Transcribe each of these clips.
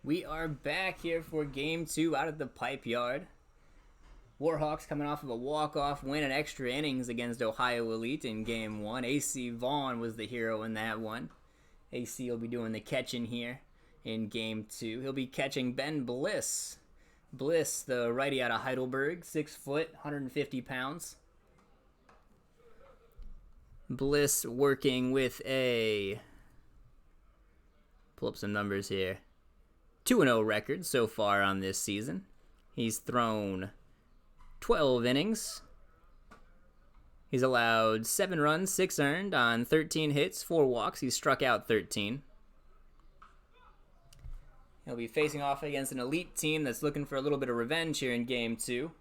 We are back here for game two out of the pipe yard. Warhawks coming off of a walk-off win in extra innings against Ohio Elite in game one. AC Vaughn was the hero in that one. AC will be doing the catching here in game two. He'll be catching Ben Bliss. Bliss, the righty out of Heidelberg, 6 foot, 150 pounds. Bliss working with pull up some numbers here. 2-0 record so far on this season. He's thrown 12 innings. He's allowed 7 runs, 6 earned on 13 hits, 4 walks. He's struck out 13. He'll be facing off against an elite team that's looking for a little bit of revenge here in game two.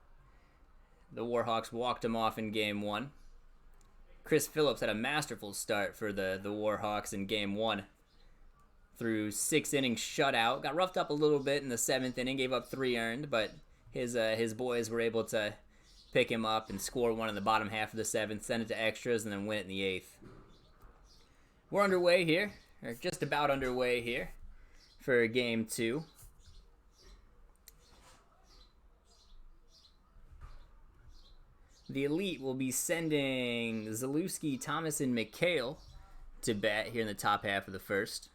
The Warhawks walked him off in game one. Chris Phillips had a masterful start for the Warhawks in game one. Through 6 innings shutout. Got roughed up a little bit in the 7th inning, gave up 3 earned, but his boys were able to pick him up and score one in the bottom half of the 7th, send it to extras, and then win it in the 8th. We're underway here, or just about underway here for game two. The Elite will be sending Zalewski, Thomas, and McHale to bat here in the top half of the first.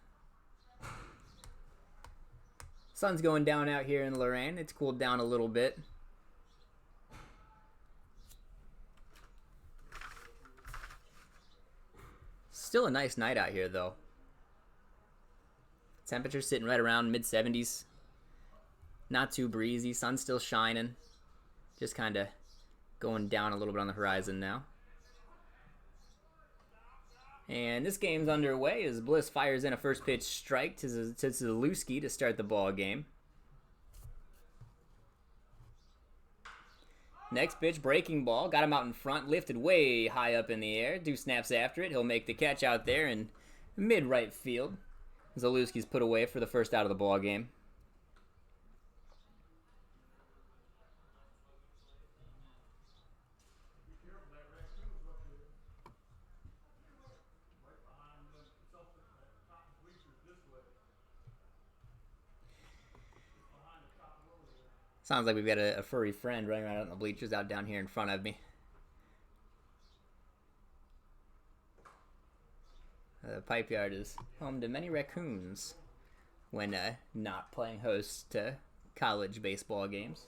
Sun's going down out here in Lorraine. It's cooled down a little bit. Still a nice night out here, though. Temperature's sitting right around mid-70s. Not too breezy. Sun's still shining. Just kind of going down a little bit on the horizon now. And this game's underway as Bliss fires in a first pitch strike to Zalewski to start the ball game. Next pitch, breaking ball. Got him out in front, lifted way high up in the air. Deuce snaps after it. He'll make the catch out there in mid-right field. Zalewski's put away for the first out of the ball game. Sounds like we've got a furry friend running around out in the bleachers out down here in front of me. The pipe yard is home to many raccoons when not playing host to college baseball games.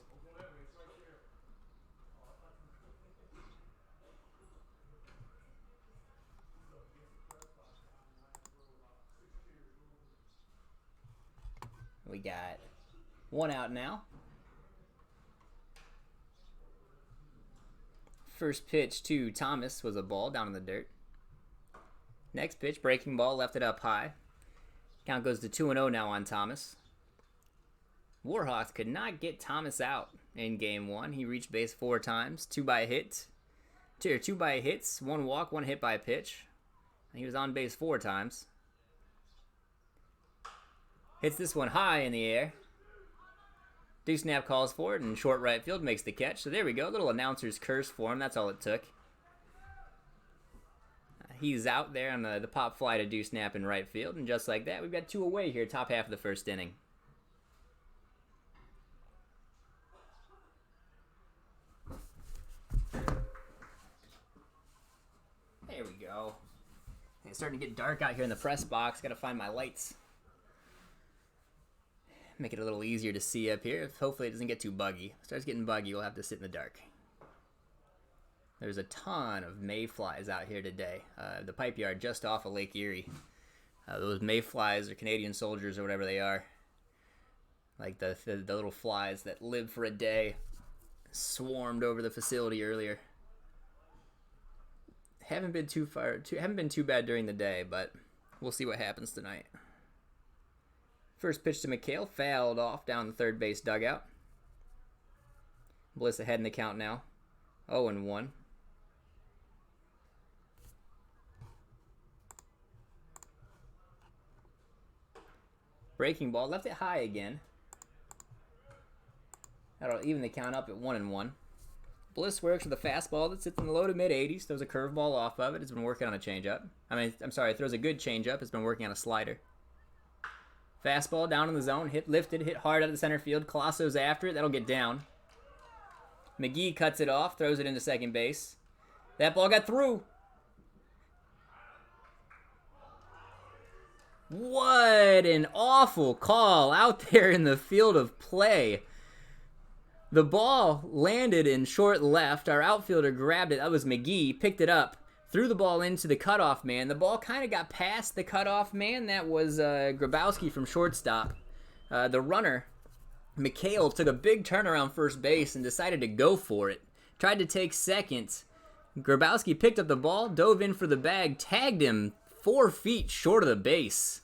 We got 1 out now. First pitch to Thomas was a ball down in the dirt. Next pitch, breaking ball, left it up high. Count goes to 2-0 now on Thomas. Warhawks could not get Thomas out in game one. He reached base 4 times, 2 by hits, 1 walk, 1 hit by pitch. He was on base 4 times. Hits this one high in the air. Deuce snap calls for it, and short right field makes the catch. So there we go. Little announcer's curse for him. That's all it took. He's out there on the pop fly to Deuce snap in right field. And just like that, we've got 2 away here, top half of the first inning. There we go. It's starting to get dark out here in the press box. Got to find my lights. Make it a little easier to see up here. Hopefully it doesn't get too buggy. If it starts getting buggy, we'll have to sit in the dark. There's a ton of mayflies out here today. The pipe yard just off of Lake Erie. Those mayflies are Canadian soldiers or whatever they are. Like the little flies that live for a day. Swarmed over the facility earlier. Haven't been too bad during the day, but we'll see what happens tonight. First pitch to McHale, fouled off down the third base dugout. Bliss ahead in the count now. 0-1. Breaking ball, left it high again. That'll even the count up at 1-1. Bliss works with a fastball that sits in the low to mid 80s. Throws a curveball off of it. It's been working on a changeup. Throws a good changeup. It's been working on a slider. Fastball down in the zone, lifted, hit hard out of the center field. Colasso's after it. That'll get down. McGee cuts it off, throws it into second base. That ball got through. What an awful call out there in the field of play. The ball landed in short left. Our outfielder grabbed it. That was McGee. Picked it up. Threw the ball into the cutoff man. The ball kind of got past the cutoff man. That was Grabowski from shortstop. The runner, Mikhail, took a big turn around first base and decided to go for it. Tried to take second. Grabowski picked up the ball, dove in for the bag, tagged him 4 feet short of the base.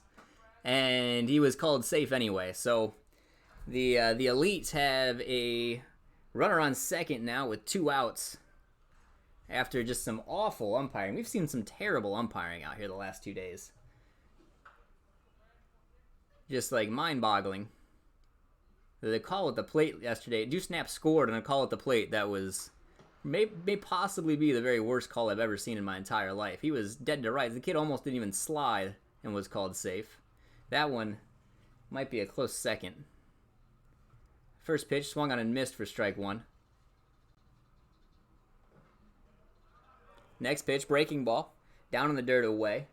And he was called safe anyway. So the Elites have a runner on second now with 2 outs. After just some awful umpiring. We've seen some terrible umpiring out here the last 2 days. Just like mind-boggling. The call at the plate yesterday, Dewsnap scored on a call at the plate that was may possibly be the very worst call I've ever seen in my entire life. He was dead to rights. The kid almost didn't even slide and was called safe. That one might be a close second. First pitch, swung on and missed for strike 1. Next pitch, breaking ball, down in the dirt away.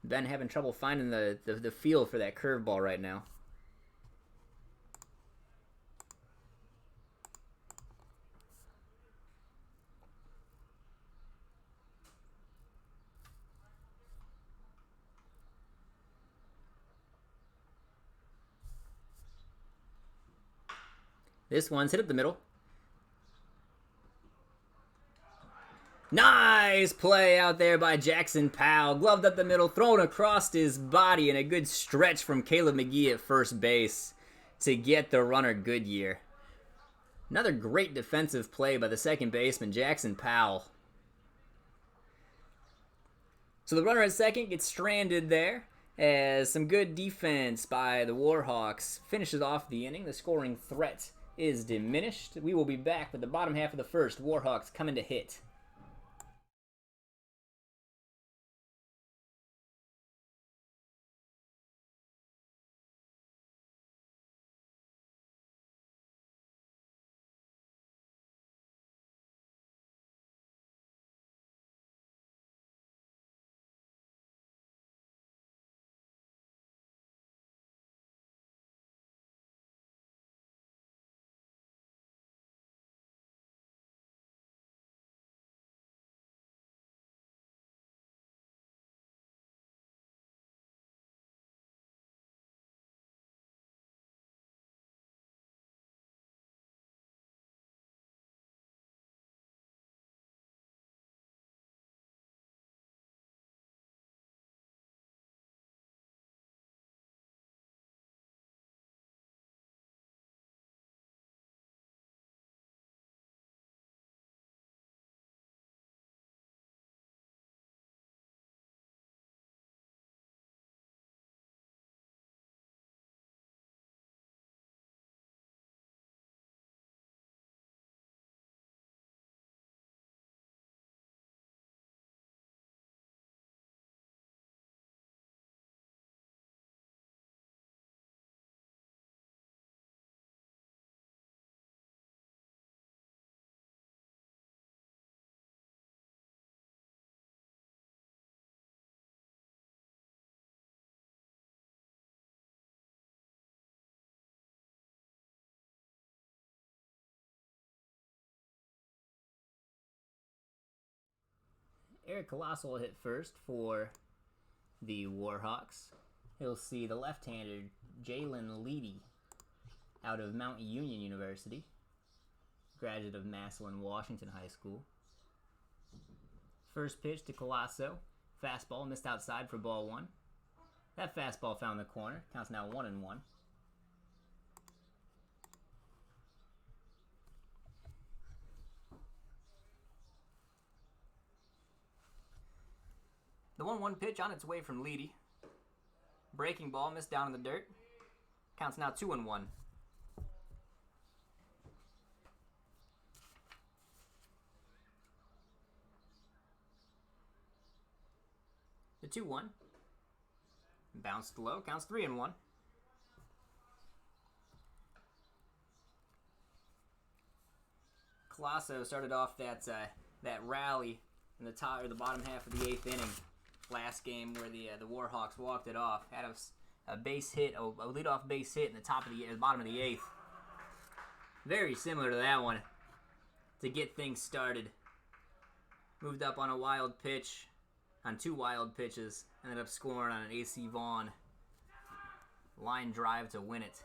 Ben having trouble finding the feel for that curveball right now. This one's hit up the middle. Nice play out there by Jackson Powell. Gloved up the middle, thrown across his body, and a good stretch from Caleb McGee at first base to get the runner Goodyear. Another great defensive play by the second baseman, Jackson Powell. So the runner at second gets stranded there as some good defense by the Warhawks finishes off the inning. The scoring threat is diminished. We will be back with the bottom half of the first. Warhawks coming to hit. Eric Colossal hit first for the Warhawks. He'll see the left-hander Jalen Leedy out of Mount Union University, graduate of Massillon Washington High School. First pitch to Colosso. Fastball missed outside for ball 1. That fastball found the corner. Counts now 1-1. The 1-1 pitch on its way from Leedy. Breaking ball missed down in the dirt. Counts now 2-1. The 2-1. Bounced low. Counts 3-1. Colosso started off that rally in the top or the bottom half of the 8th inning last game, where the Warhawks walked it off. Had a base hit, a leadoff base hit in the bottom of the 8th. Very similar to that one to get things started. Moved up on a wild pitch, on 2 wild pitches, ended up scoring on an A.C. Vaughn line drive to win it.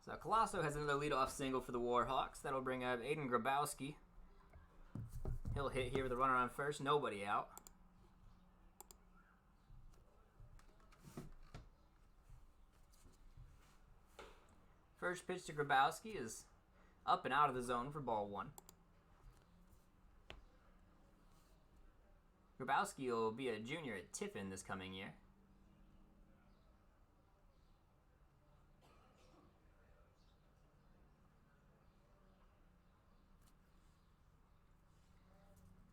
So Colosso has another leadoff single for the Warhawks. That'll bring up Aiden Grabowski. He'll hit here with a runner on first, nobody out. First pitch to Grabowski is up and out of the zone for ball 1. Grabowski will be a junior at Tiffin this coming year.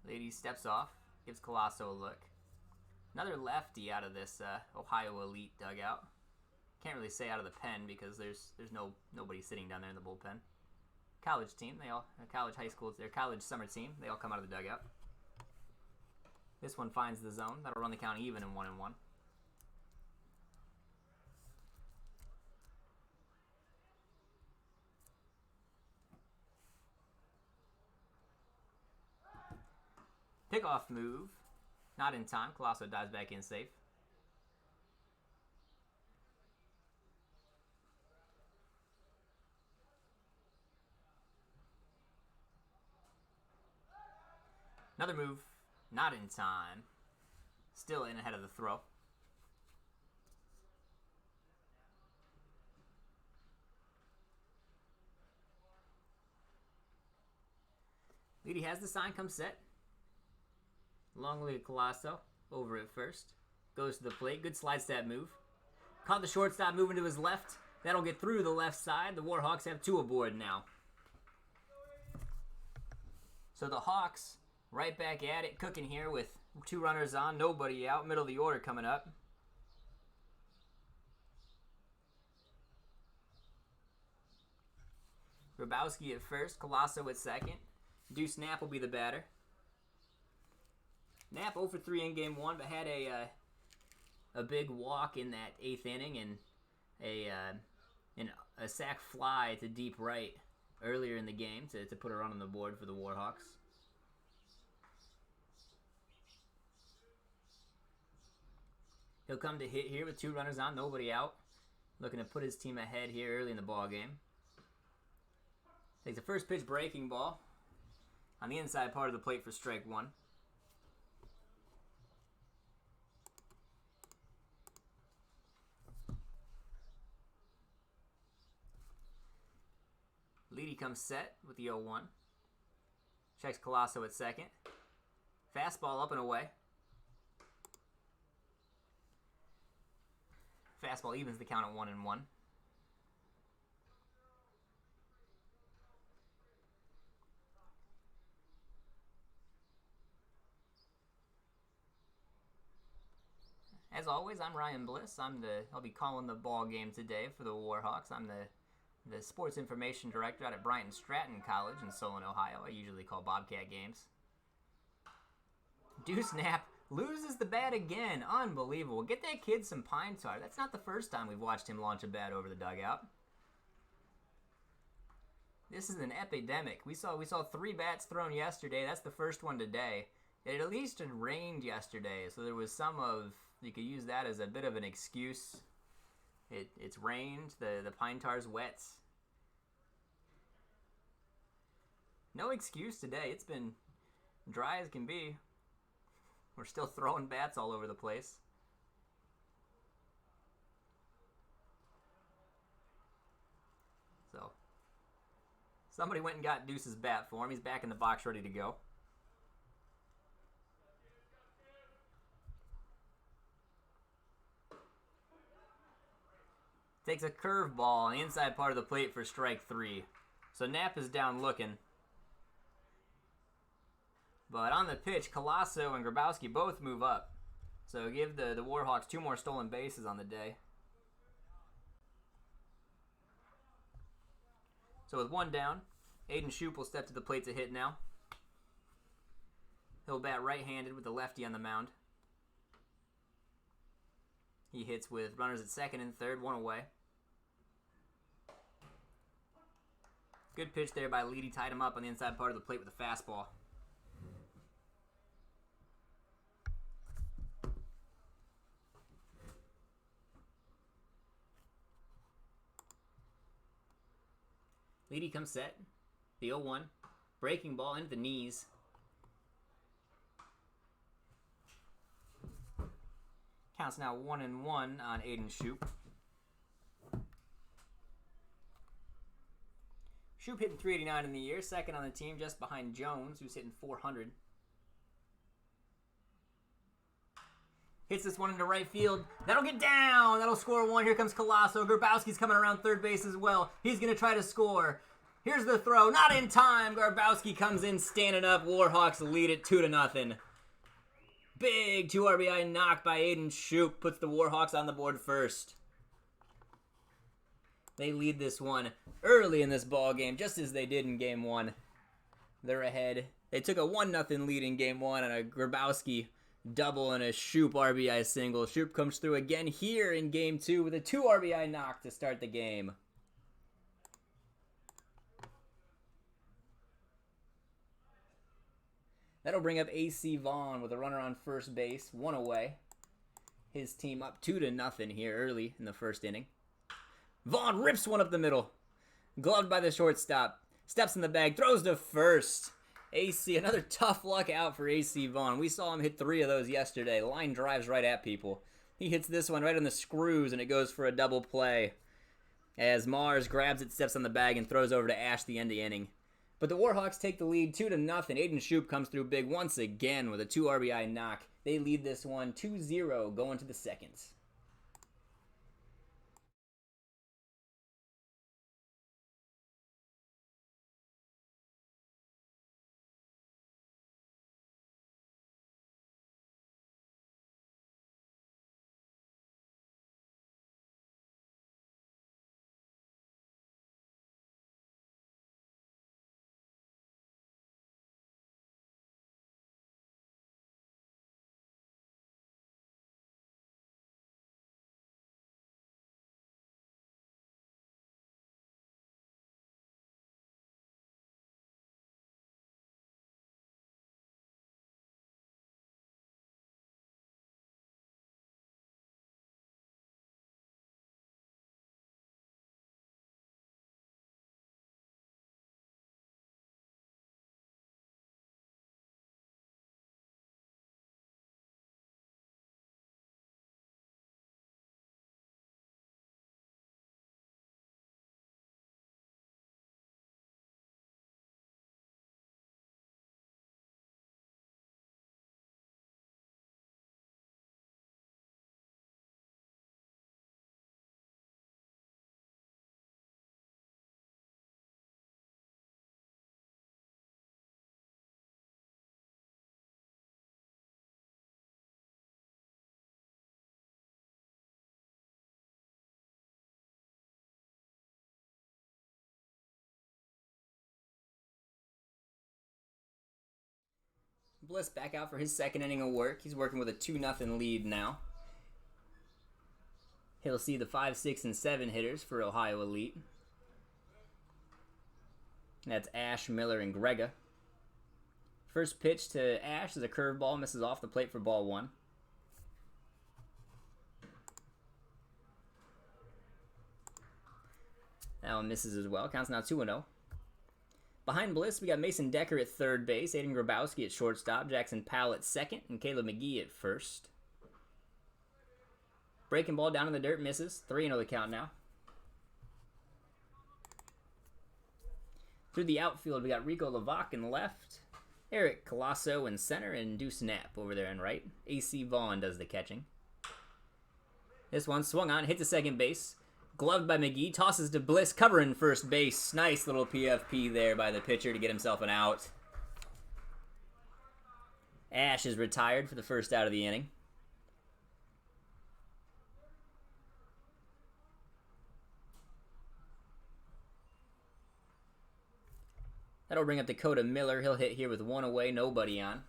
Lady steps off, gives Colosso a look. Another lefty out of this Ohio Elite dugout. Can't really say out of the pen because there's nobody sitting down there in the bullpen. College team, college high school, their college summer team, they all come out of the dugout. This one finds the zone. That'll run the count even in 1-1. Pickoff move, not in time. Colosso dives back in safe. Another move, not in time. Still in ahead of the throw. Leady has the sign, come set. Long lead Colosso, over at first. Goes to the plate, good slide step move. Caught the shortstop moving to his left. That'll get through the left side. The Warhawks have 2 aboard now. So the Hawks right back at it, cooking here with 2 runners on, nobody out, middle of the order coming up. Grabowski at first, Colosso at second. Deuce Knapp will be the batter. Knapp 0 for 3 in game 1, but had a big walk in that 8th inning and a sac fly to deep right earlier in the game to put a run on the board for the Warhawks. He'll come to hit here with 2 runners on, nobody out. Looking to put his team ahead here early in the ball game. Takes the first pitch breaking ball on the inside part of the plate for strike 1. Leady comes set with the 0-1. Checks Colosso at second. Fastball up and away. Fastball evens the count at 1-1. As always, I'm Ryan Bliss. I'll be calling the ball game today for the Warhawks. I'm the sports information director out at Bryant Stratton College in Solon, Ohio. I usually call Bobcat games. Deuce Knapp loses the bat again. Unbelievable. Get that kid some pine tar. That's not the first time we've watched him launch a bat over the dugout. This is an epidemic. We saw 3 bats thrown yesterday. That's the first one today. It at least had rained yesterday, so there was you could use that as a bit of an excuse. It's rained, the pine tar's wet. No excuse today. It's been dry as can be. We're still throwing bats all over the place. So, somebody went and got Deuce's bat for him. He's back in the box ready to go. Takes a curveball on the inside part of the plate for strike 3. So Knapp is down looking. But on the pitch, Colasso and Grabowski both move up. So give the Warhawks 2 more stolen bases on the day. So with 1 down, Aiden Shoup will step to the plate to hit now. He'll bat right-handed with the lefty on the mound. He hits with runners at second and third, 1 away. Good pitch there by Leedy. Tied him up on the inside part of the plate with a fastball. Leedy comes set. The 0-1. Breaking ball into the knees. Counts now 1-1 on Aiden Shoup. Shoup hitting .389 in the year, second on the team, just behind Jones, who's hitting .400. Hits this one into right field. That'll get down. That'll score 1. Here comes Colasso. Grabowski's coming around third base as well. He's going to try to score. Here's the throw. Not in time. Grabowski comes in standing up. Warhawks lead it 2-0. Big 2 RBI knock by Aiden Shoup puts the Warhawks on the board first. They lead this one early in this ball game, just as they did in Game 1. They're ahead. They took a 1-0 lead in Game 1 on a Grabowski double and a Shoup RBI single. Shoup comes through again here in Game 2 with a 2 RBI knock to start the game. That'll bring up AC Vaughn with a runner on first base, 1 away. His team up 2-0 here early in the first inning. Vaughn rips one up the middle. Gloved by the shortstop. Steps in the bag, throws to first. AC, another tough luck out for AC Vaughn. We saw him hit 3 of those yesterday. Line drives right at people. He hits this one right on the screws, and it goes for a double play. As Mars grabs it, steps on the bag, and throws over to Ash the end of the inning. But the Warhawks take the lead 2-0. Aiden Shoup comes through big once again with a 2 RBI knock. They lead this one 2-0 going to the second. Bliss back out for his second inning of work. He's working with a 2-0 lead now. He'll see the 5, 6, and 7 hitters for Ohio Elite. That's Ash, Miller, and Grega. First pitch to Ash is a curveball, misses off the plate for ball 1. That one misses as well. Counts now 2-0. Behind Bliss, we got Mason Decker at third base, Aiden Grabowski at shortstop, Jackson Powell at second, and Caleb McGee at first. Breaking ball down in the dirt, misses. 3-0 the count now. Through the outfield, we got Rico Levac in left, Eric Colasso in center, and Deuce Knapp over there in right. AC Vaughn does the catching. This one swung on, hit to second base. Gloved by McGee, tosses to Bliss, covering first base. Nice little PFP there by the pitcher to get himself an out. Ash is retired for the first out of the inning. That'll bring up Dakota Miller. He'll hit here with one away, nobody on.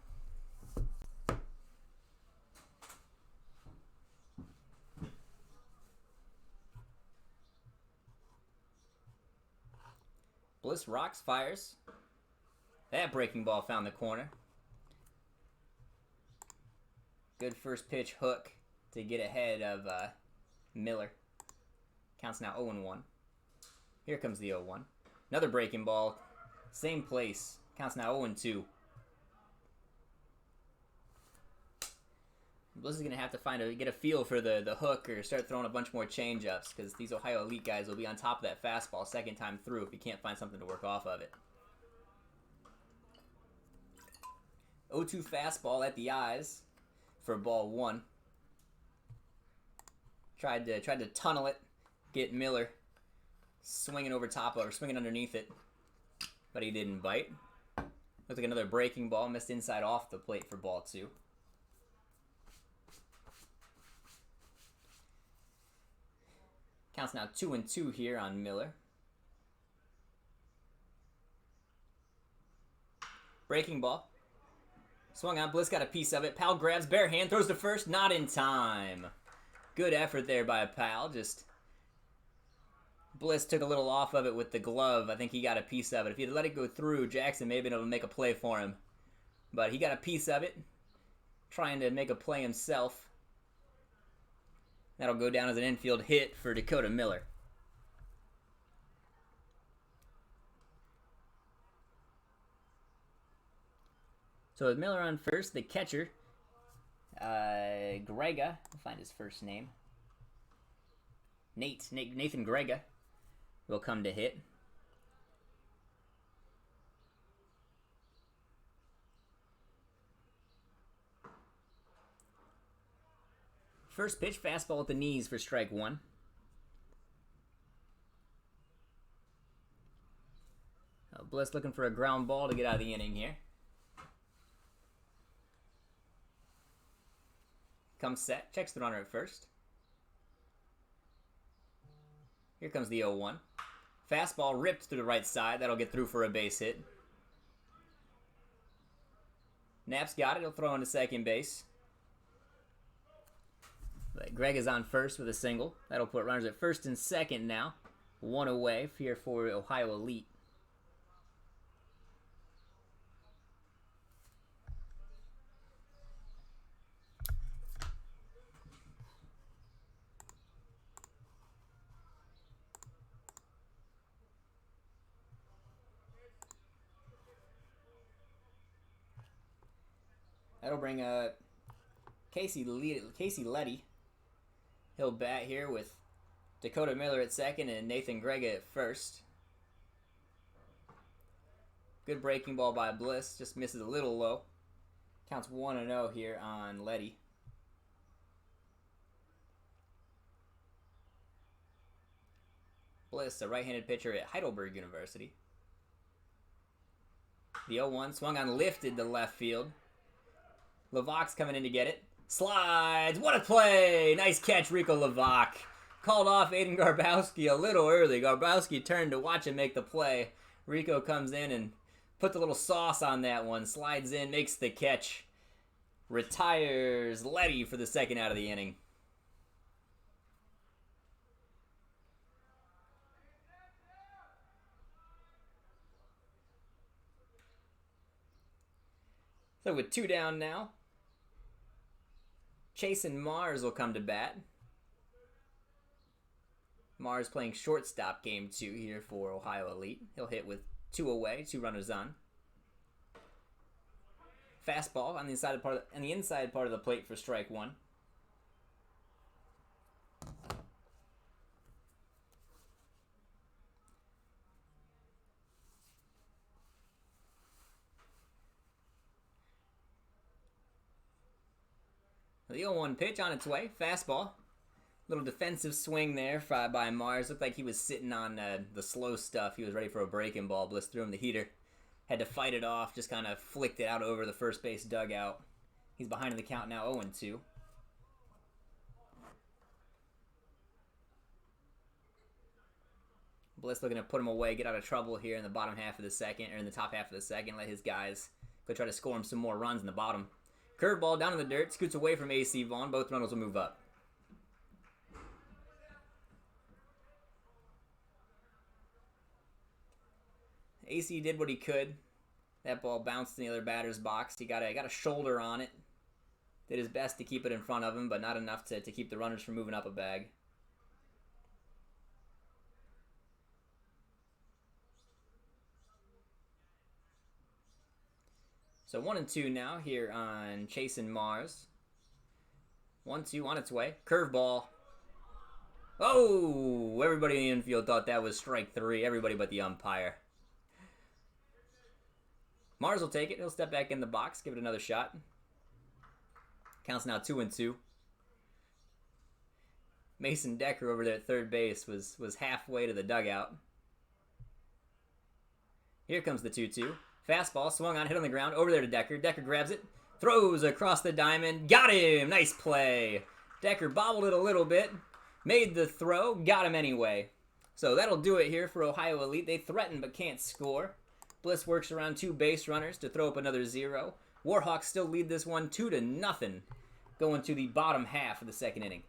Bliss rocks, fires. That breaking ball found the corner. Good first pitch hook to get ahead of Miller. Counts now 0-1. Here comes the 0-1. Another breaking ball. Same place. Counts now 0-2. Bliss is going to have to get a feel for the hook or start throwing a bunch more change-ups because these Ohio Elite guys will be on top of that fastball second time through if he can't find something to work off of it. 0-2 fastball at the eyes for ball one. Tried to tunnel it, get Miller swinging over top of or swinging underneath it, but he didn't bite. Looks like another breaking ball, missed inside off the plate for ball two. Counts now 2-2 here on Miller. Breaking ball. Swung on, Bliss got a piece of it. Powell grabs, bare hand, throws to first, not in time. Good effort there by Powell. Just Bliss took a little off of it with the glove. I think he got a piece of it. If he'd let it go through, Jackson may have been able to make a play for him. But he got a piece of it, trying to make a play himself. That'll go down as an infield hit for Dakota Miller. So with Miller on first, the catcher, Grega, I'll find his first name. Nathan Grega will come to hit. First pitch, fastball at the knees for strike one. Bliss looking for a ground ball to get out of the inning here. Comes set, checks the runner at first. Here comes the 0-1. Fastball ripped to the right side. That'll get through for a base hit. Knapp's got it. He'll throw into second base. But Greg is on first with a single. That'll put runners at first and second now. One away here for Ohio Elite. That'll bring Casey Letty. He'll bat here with Dakota Miller at second and Nathan Grega at first. Good breaking ball by Bliss. Just misses a little low. Counts 1-0 here on Letty. Bliss, a right-handed pitcher at Heidelberg University. The 0-1 swung on, lifted to left field. Levack's coming in to get it. Slides. What a play. Nice catch, Rico Levack. Called off Aiden Garbowski a little early. Garbowski turned to watch him make the play. Rico comes in and puts a little sauce on that one. Slides in, makes the catch. Retires Letty for the second out of the inning. So with two down now, Chase and Mars will come to bat. Mars playing shortstop game two here for Ohio Elite. He'll hit with two away, two runners on. Fastball on the inside part of the plate for strike one. The 0-1 pitch on its way. Fastball. Little defensive swing there by Mars. Looked like he was sitting on the slow stuff. He was ready for a breaking ball. Bliss threw him the heater. Had to fight it off. Just kind of flicked it out over the first base dugout. He's behind in the count now, 0-2. Bliss looking to put him away, get out of trouble here in the bottom half of the second, or in the top half of the second. Let his guys go try to score him some more runs in the bottom. Curveball down in the dirt. Scoots away from AC Vaughn. Both runners will move up. AC did what he could. That ball bounced in the other batter's box. He got a shoulder on it. Did his best to keep it in front of him, but not enough to keep the runners from moving up a bag. So 1-2 now here on Chasing Mars. 1-2 on its way. Curveball. Oh! Everybody in the infield thought that was strike 3. Everybody but the umpire. Mars will take it. He'll step back in the box, give it another shot. Counts now 2-2. Mason Decker over there at third base was halfway to the dugout. Here comes the 2-2. Fastball, swung on, hit on the ground, over there to Decker. Decker grabs it, throws across the diamond. Got him! Nice play. Decker bobbled it a little bit, made the throw, got him anyway. So that'll do it here for Ohio Elite. They threaten but can't score. Bliss works around 2 base runners to throw up another 0. Warhawks still lead this one 2-0, going to the bottom half of the second inning.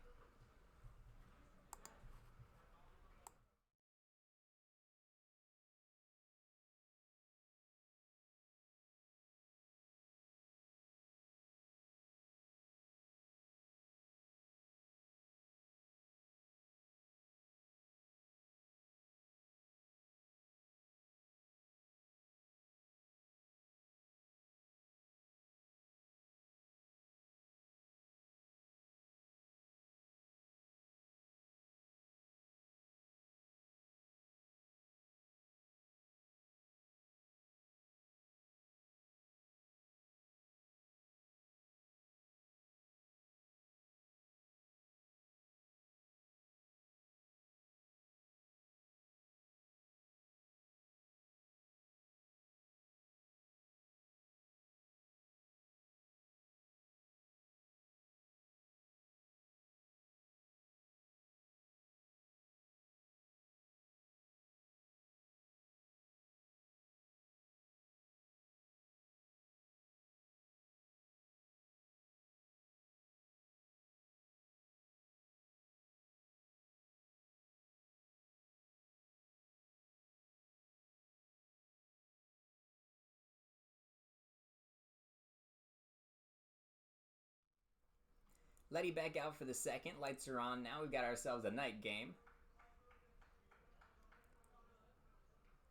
Letty back out for the second. Lights are on now. We've got ourselves a night game.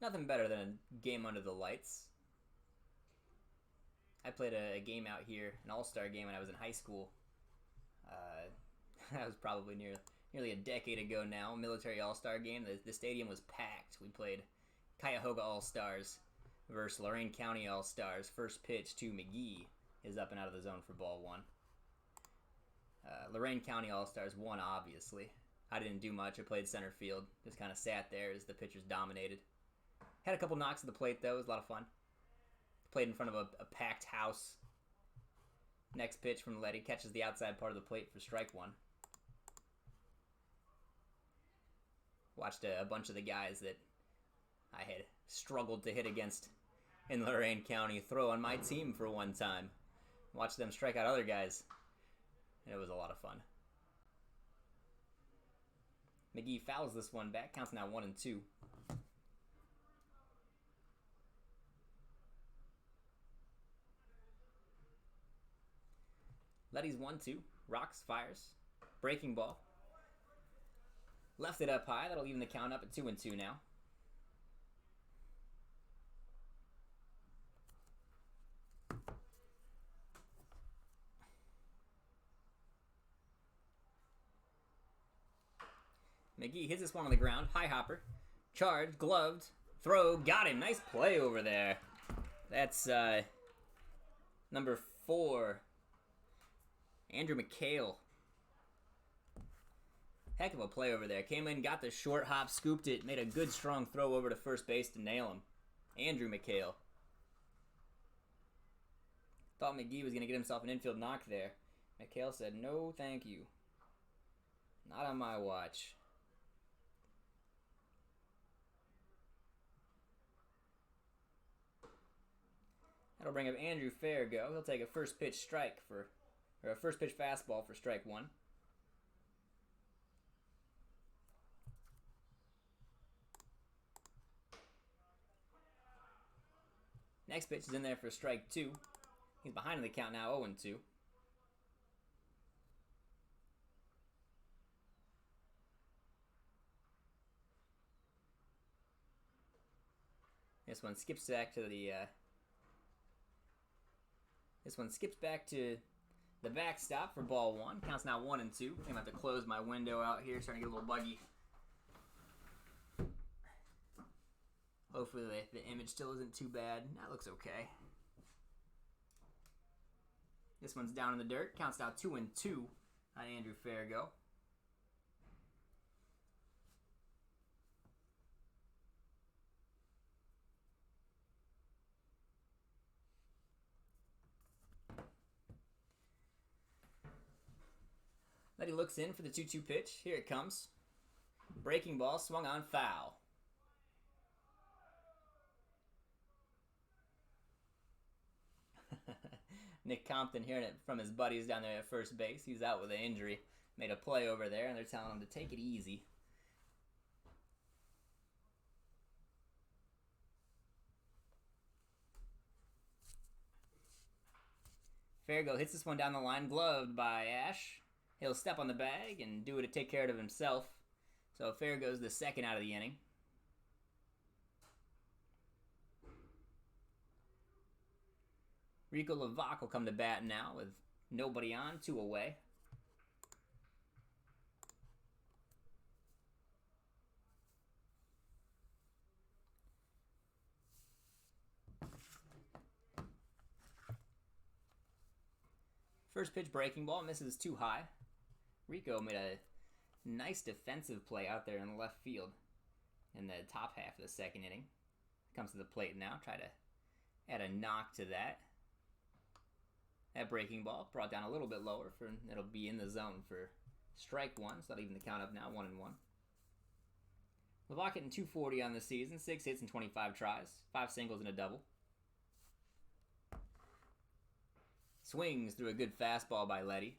Nothing better than a game under the lights. I played a game out here, an all-star game when I was in high school. That was probably nearly a decade ago now. Military all-star game. The stadium was packed. We played Cuyahoga All-Stars versus Lorain County All-Stars. First pitch to McGee is up and out of the zone for ball 1. Lorain County All-Stars won, obviously. I didn't do much. I played center field. Just kind of sat there as the pitchers dominated. Had a couple knocks at the plate, though. It was a lot of fun. Played in front of a packed house. Next pitch from Letty catches the outside part of the plate for strike 1. Watched a bunch of the guys that I had struggled to hit against in Lorain County throw on my team for one time. Watched them strike out other guys. It was a lot of fun. McGee fouls this one back. Counts now 1-2. Letty's 1-2. Rocks, fires. Breaking ball. Left it up high. That'll even the count up at 2-2 now. McGee hits this one on the ground. High hopper. Charged, gloved, throw, got him. Nice play over there. That's number 4. Andrew McHale. Heck of a play over there. Came in, got the short hop, scooped it, made a good strong throw over to first base to nail him. Andrew McHale. Thought McGee was going to get himself an infield knock there. McHale said, no, thank you. Not on my watch. That'll bring up Andrew Fairgo. He'll take a first pitch strike or a first pitch fastball for strike one. Next pitch is in there for strike two. He's behind in the count now, 0-2. This one skips back to the backstop for ball one. Counts now 1-2. I'm gonna have to close my window out here, starting to get a little buggy. Hopefully the image still isn't too bad. That looks okay. This one's down in the dirt. Counts now 2-2 on Andrew Fairgo. Letty looks in for the 2-2 pitch. Here it comes. Breaking ball swung on, foul. Nick Compton hearing it from his buddies down there at first base. He's out with an injury. Made a play over there, and they're telling him to take it easy. Fairgo hits this one down the line, gloved by Ash. He'll step on the bag and do it to take care of himself. So Fairgo's the second out of the inning. Rico Levac will come to bat now with nobody on, 2 away. First pitch breaking ball, misses too high. Rico made a nice defensive play out there in the left field in the top half of the second inning. Comes to the plate now, try to add a knock to that. That breaking ball brought down a little bit lower. It'll be in the zone for strike one, so that'll even the count up now, 1-1. Levac hitting .240 on the season, 6 hits and 25 tries, 5 singles and a double. Swings through a good fastball by Letty.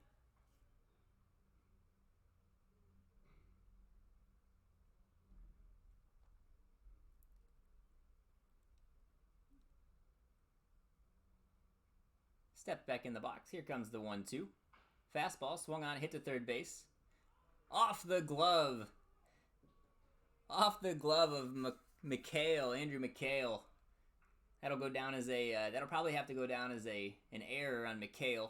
Step back in the box. Here comes the 1-2. Fastball swung on, hit to third base. Off the glove. Off the glove of McHale, Andrew McHale. That'll go down as that'll probably have to go down as an error on McHale,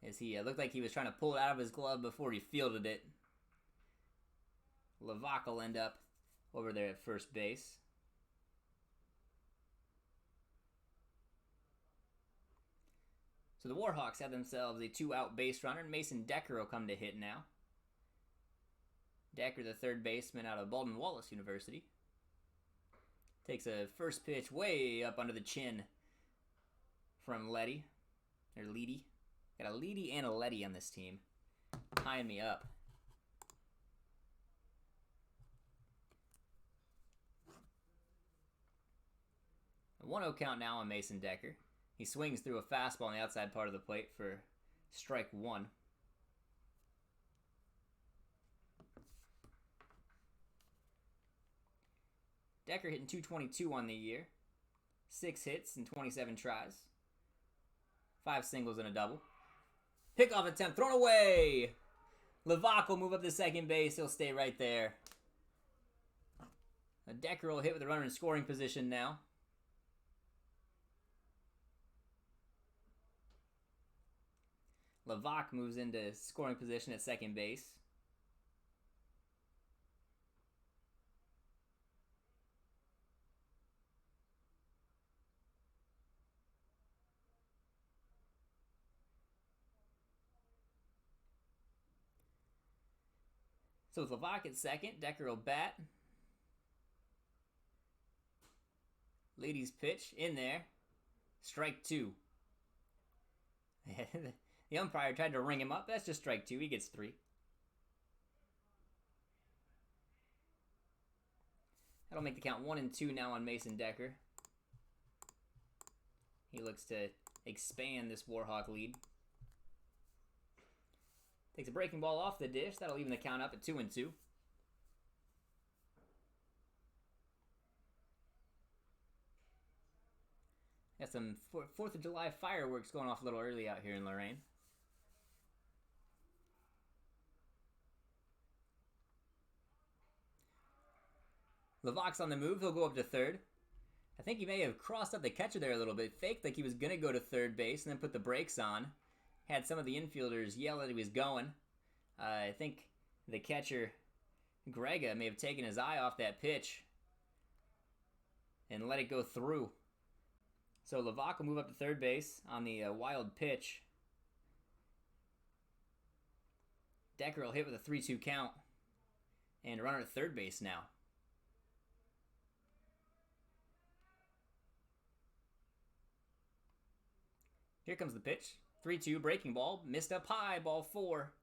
as he looked like he was trying to pull it out of his glove before he fielded it. Levac will end up over there at first base. So the Warhawks have themselves a 2-out base runner. Mason Decker will come to hit now. Decker, the third baseman out of Baldwin Wallace University. Takes a first pitch way up under the chin from Letty. Or Leedy. Got a Leedy and a Letty on this team. Tying me up. A 1-0 count now on Mason Decker. He swings through a fastball on the outside part of the plate for strike one. Decker hitting .222 on the year. 6 hits and 27 tries. 5 singles and a double. Pickoff attempt thrown away. Levac will move up to second base. He'll stay right there. Decker will hit with a runner in scoring position now. Levac moves into scoring position at second base. So with Levac at second, Decker will bat. Ladies pitch in there. Strike 2. The umpire tried to ring him up. That's just strike 2. He gets 3. That'll make the count 1-2 now on Mason Decker. He looks to expand this Warhawk lead. Takes a breaking ball off the dish. That'll even the count up at 2-2. Got some 4th of July fireworks going off a little early out here in Lorain. Levac's on the move. He'll go up to third. I think he may have crossed up the catcher there a little bit. Faked like he was going to go to third base and then put the brakes on. Had some of the infielders yell that he was going. I think the catcher, Grega, may have taken his eye off that pitch and let it go through. So Levac will move up to third base on the wild pitch. Decker will hit with a 3-2 count. And runner at third base now. Here comes the pitch. 3-2 breaking ball. Missed up high. Ball 4.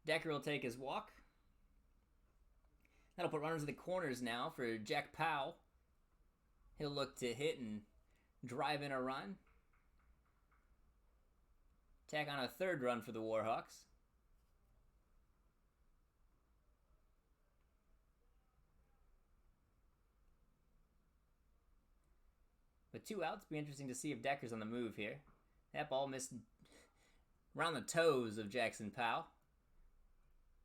Decker will take his walk. That'll put runners in the corners now for Jack Powell. He'll look to hit and drive in a run. Tack on a third run for the Warhawks. With 2 outs, be interesting to see if Decker's on the move here. That ball missed around the toes of Jackson Powell.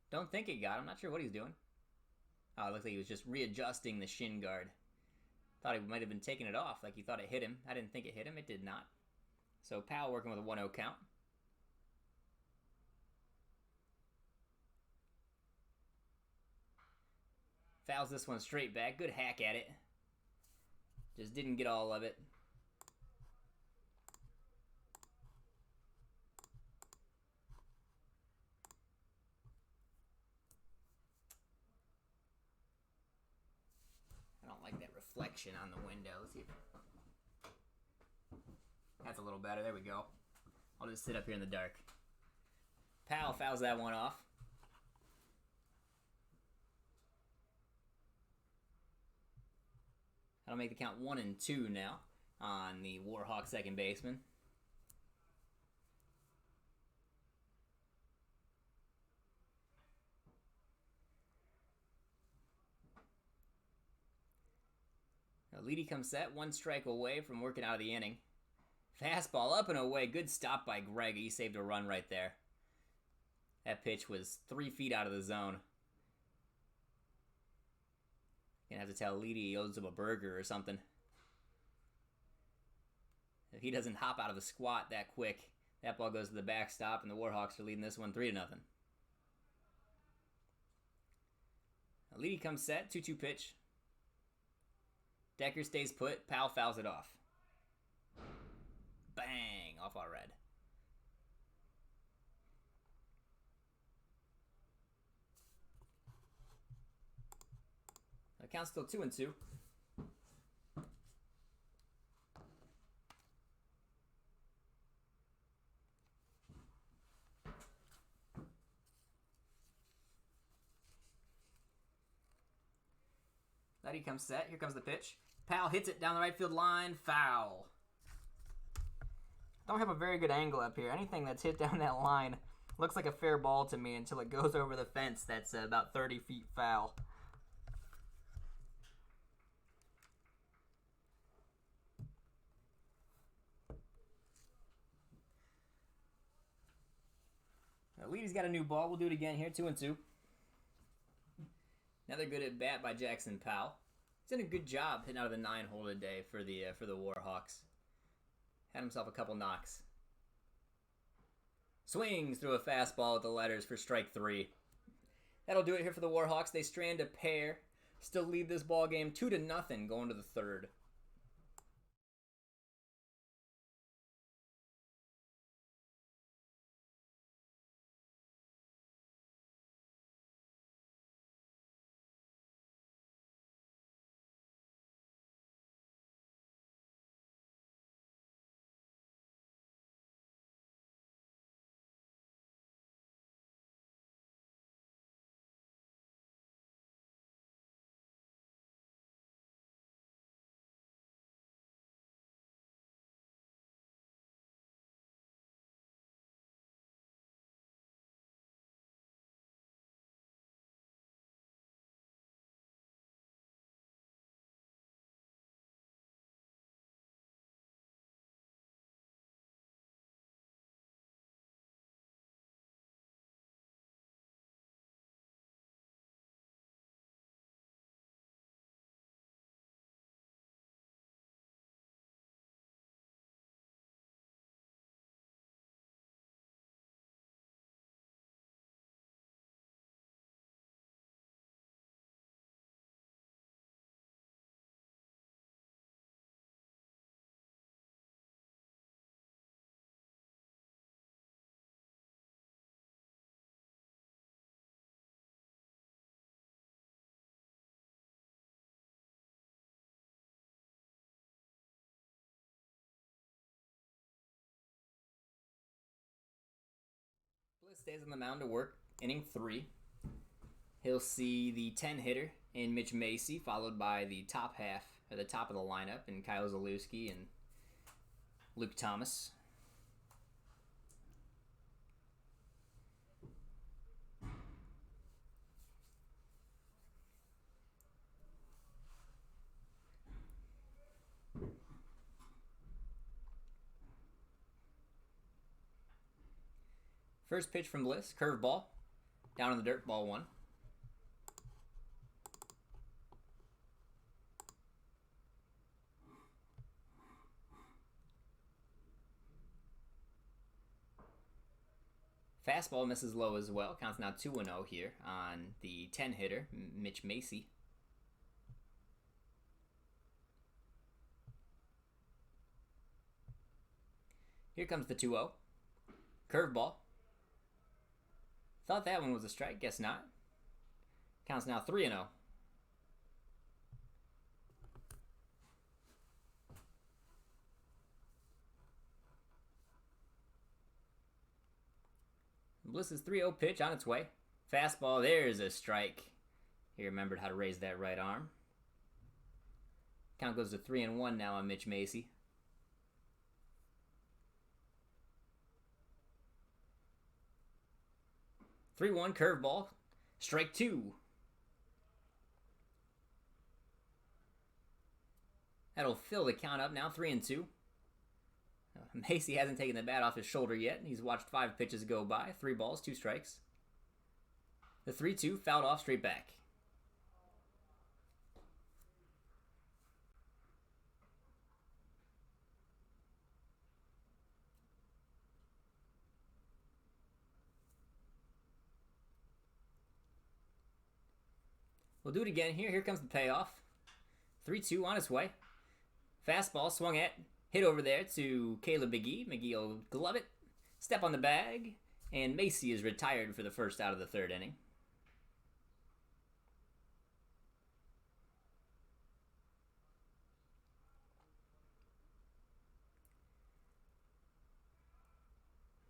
Don't think it got him. Not sure what he's doing. Oh, it looks like he was just readjusting the shin guard. Thought he might have been taking it off, like he thought it hit him. I didn't think it hit him. It did not. So Powell working with a 1-0 count. Fouls this one straight back. Good hack at it. Just didn't get all of it. I don't like that reflection on the window. Let's see if that's a little better. There we go. I'll just sit up here in the dark. Powell fouls that one off. That'll make the count 1-2 now on the Warhawk second baseman. Now, Leedy comes set, 1 strike away from working out of the inning. Fastball up and away. Good stop by Greg. He saved a run right there. That pitch was 3 feet out of the zone. Gonna have to tell Leedy he owes him a burger or something. If he doesn't hop out of the squat that quick, that ball goes to the backstop, and the Warhawks are leading this one 3-0. Leedy comes set, 2-2 pitch. Decker stays put. Powell fouls it off. Bang! Off our red. The count's still 2-2. Letty comes set. Here comes the pitch. Powell hits it down the right field line. Foul. Don't have a very good angle up here. Anything that's hit down that line looks like a fair ball to me until it goes over the fence. That's about 30 feet foul. Leady's got a new ball. We'll do it again here. 2-2. Another good at bat by Jackson Powell. He's done a good job hitting out of the 9-hole today for the Warhawks. Had himself a couple knocks. Swings through a fastball with the letters for strike 3. That'll do it here for the Warhawks. They strand a pair. Still lead this ball game 2-0 going to the 3rd. stays on the mound to work inning 3. He'll see the 10 hitter in Mitch Macy, followed by the top of the lineup in Kyle Zalewski and Luke Thomas. First pitch from Bliss, curveball, down in the dirt, ball 1. Fastball misses low as well. Counts now 2-0 here on the 10 hitter, Mitch Macy. Here comes the 2-0. Curveball. Thought that one was a strike. Guess not. Counts now 3-0. Bliss's 3-0 pitch on its way. Fastball, there's a strike. He remembered how to raise that right arm. Count goes to 3-1 now on Mitch Macy. Three-one curveball. Strike 2. That'll fill the count up now, 3-2. Macy hasn't taken the bat off his shoulder yet. He's watched 5 pitches go by. 3 balls, 2 strikes. The 3-2 fouled off straight back. We'll do it again here. Here comes the payoff. 3-2 on its way. Fastball swung at. Hit over there to Caleb McGee. McGee will glove it. Step on the bag. And Macy is retired for the first out of the 3rd inning.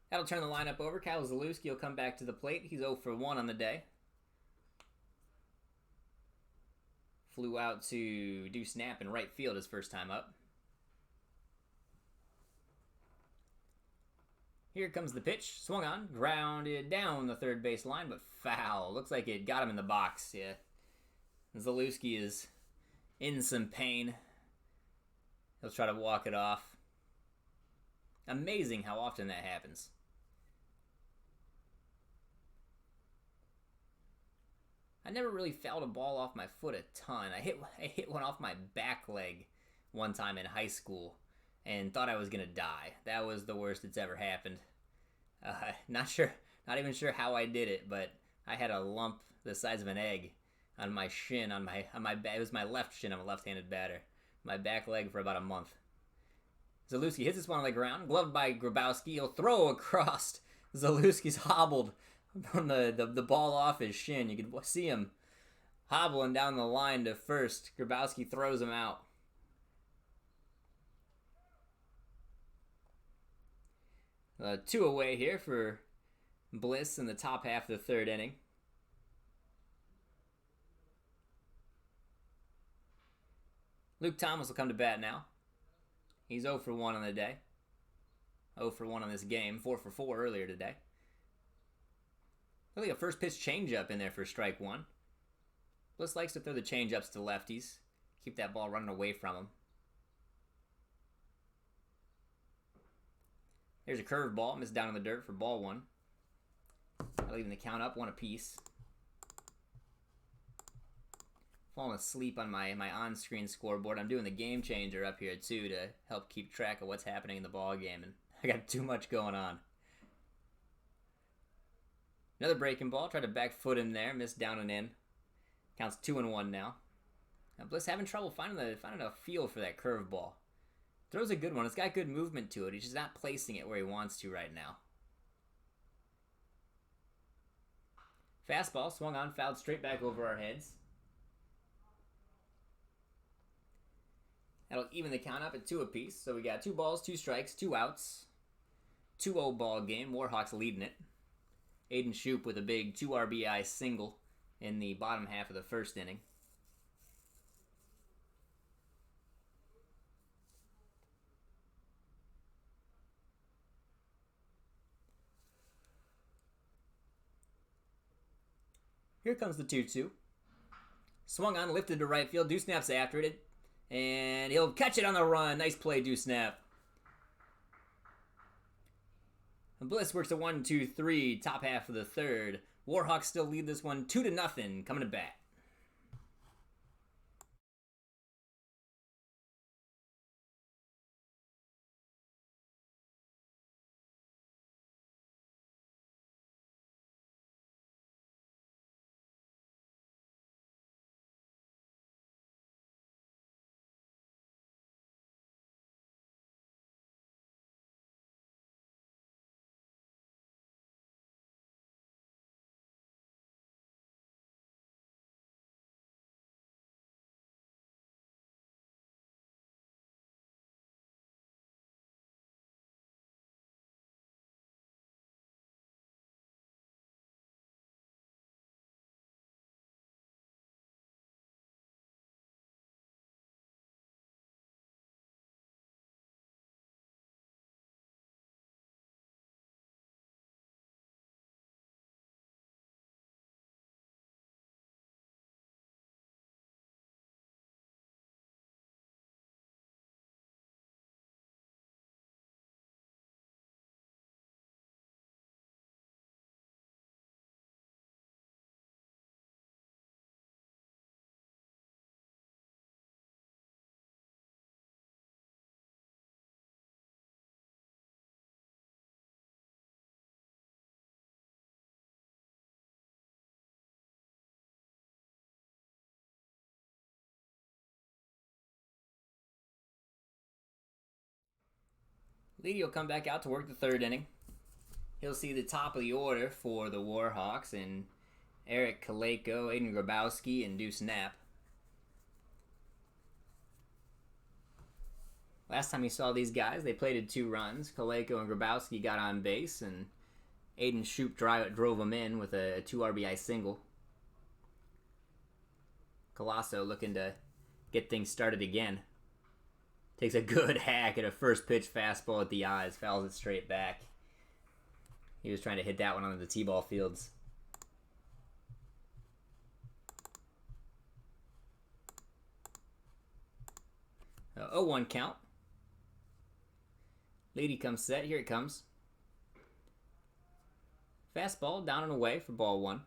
That'll turn the lineup over. Kyle Zalewski will come back to the plate. He's 0 for 1 on the day. Flew out to do snap in right field his first time up. Here comes the pitch. Swung on. Grounded down the 3rd base line, but foul. Looks like it got him in the box. Yeah. Zalewski is in some pain. He'll try to walk it off. Amazing how often that happens. I never really fouled a ball off my foot a ton. I hit one off my back leg one time in high school and thought I was going to die. That was the worst it's ever happened. Not even sure how I did it, but I had a lump the size of an egg on my shin, on my back. It was my left shin. I'm a left-handed batter. My back leg for about a month. Zalewski hits this one on the ground, gloved by Grabowski. He'll throw across. Zalewski's hobbled from the ball off his shin. You can see him hobbling down the line to first. Grabowski throws him out. Two away here for Bliss in the top half of the 3rd inning. Luke Thomas will come to bat now. He's 0 for 1 on the day. 0 for 1 on this game. 4 for 4 earlier today. Look like a first pitch changeup in there for strike 1. Bliss likes to throw the changeups to lefties. Keep that ball running away from him. There's a curveball. Missed down in the dirt for ball 1. Leaving the count up 1 apiece. Falling asleep on my on-screen scoreboard. I'm doing the game changer up here too to help keep track of what's happening in the ball game, and I got too much going on. Another breaking ball. Tried to back foot him there. Missed down and in. Counts 2-1 now. Bliss having trouble finding a feel for that curveball. Throws a good one. It's got good movement to it. He's just not placing it where he wants to right now. Fastball swung on, fouled straight back over our heads. That'll even the count up at 2 apiece. So we got 2 balls, 2 strikes, 2 outs. 2-0 ball game. Warhawks leading it. Aiden Shoup with a big 2 RBI single in the bottom half of the first inning. Here comes the 2-2. Swung on, lifted to right field. Dewsnap's after it. And he'll catch it on the run. Nice play, Dewsnap. Bliss works a 1-2-3, top half of the third. Warhawks still lead this one 2-0, coming to bat. Leedy will come back out to work the third inning. He'll see the top of the order for the Warhawks and Eric Kaleko, Aiden Grabowski, and Deuce Knapp. Last time he saw these guys, they plated 2 runs. Kaleko and Grabowski got on base, and Aiden Shoup drove them in with a 2 RBI single. Colasso looking to get things started again. Takes a good hack at a first pitch fastball at the eyes, fouls it straight back. He was trying to hit that one onto the T-ball fields. 0-1 count. Leedy comes set. Here it comes. Fastball down and away for ball 1.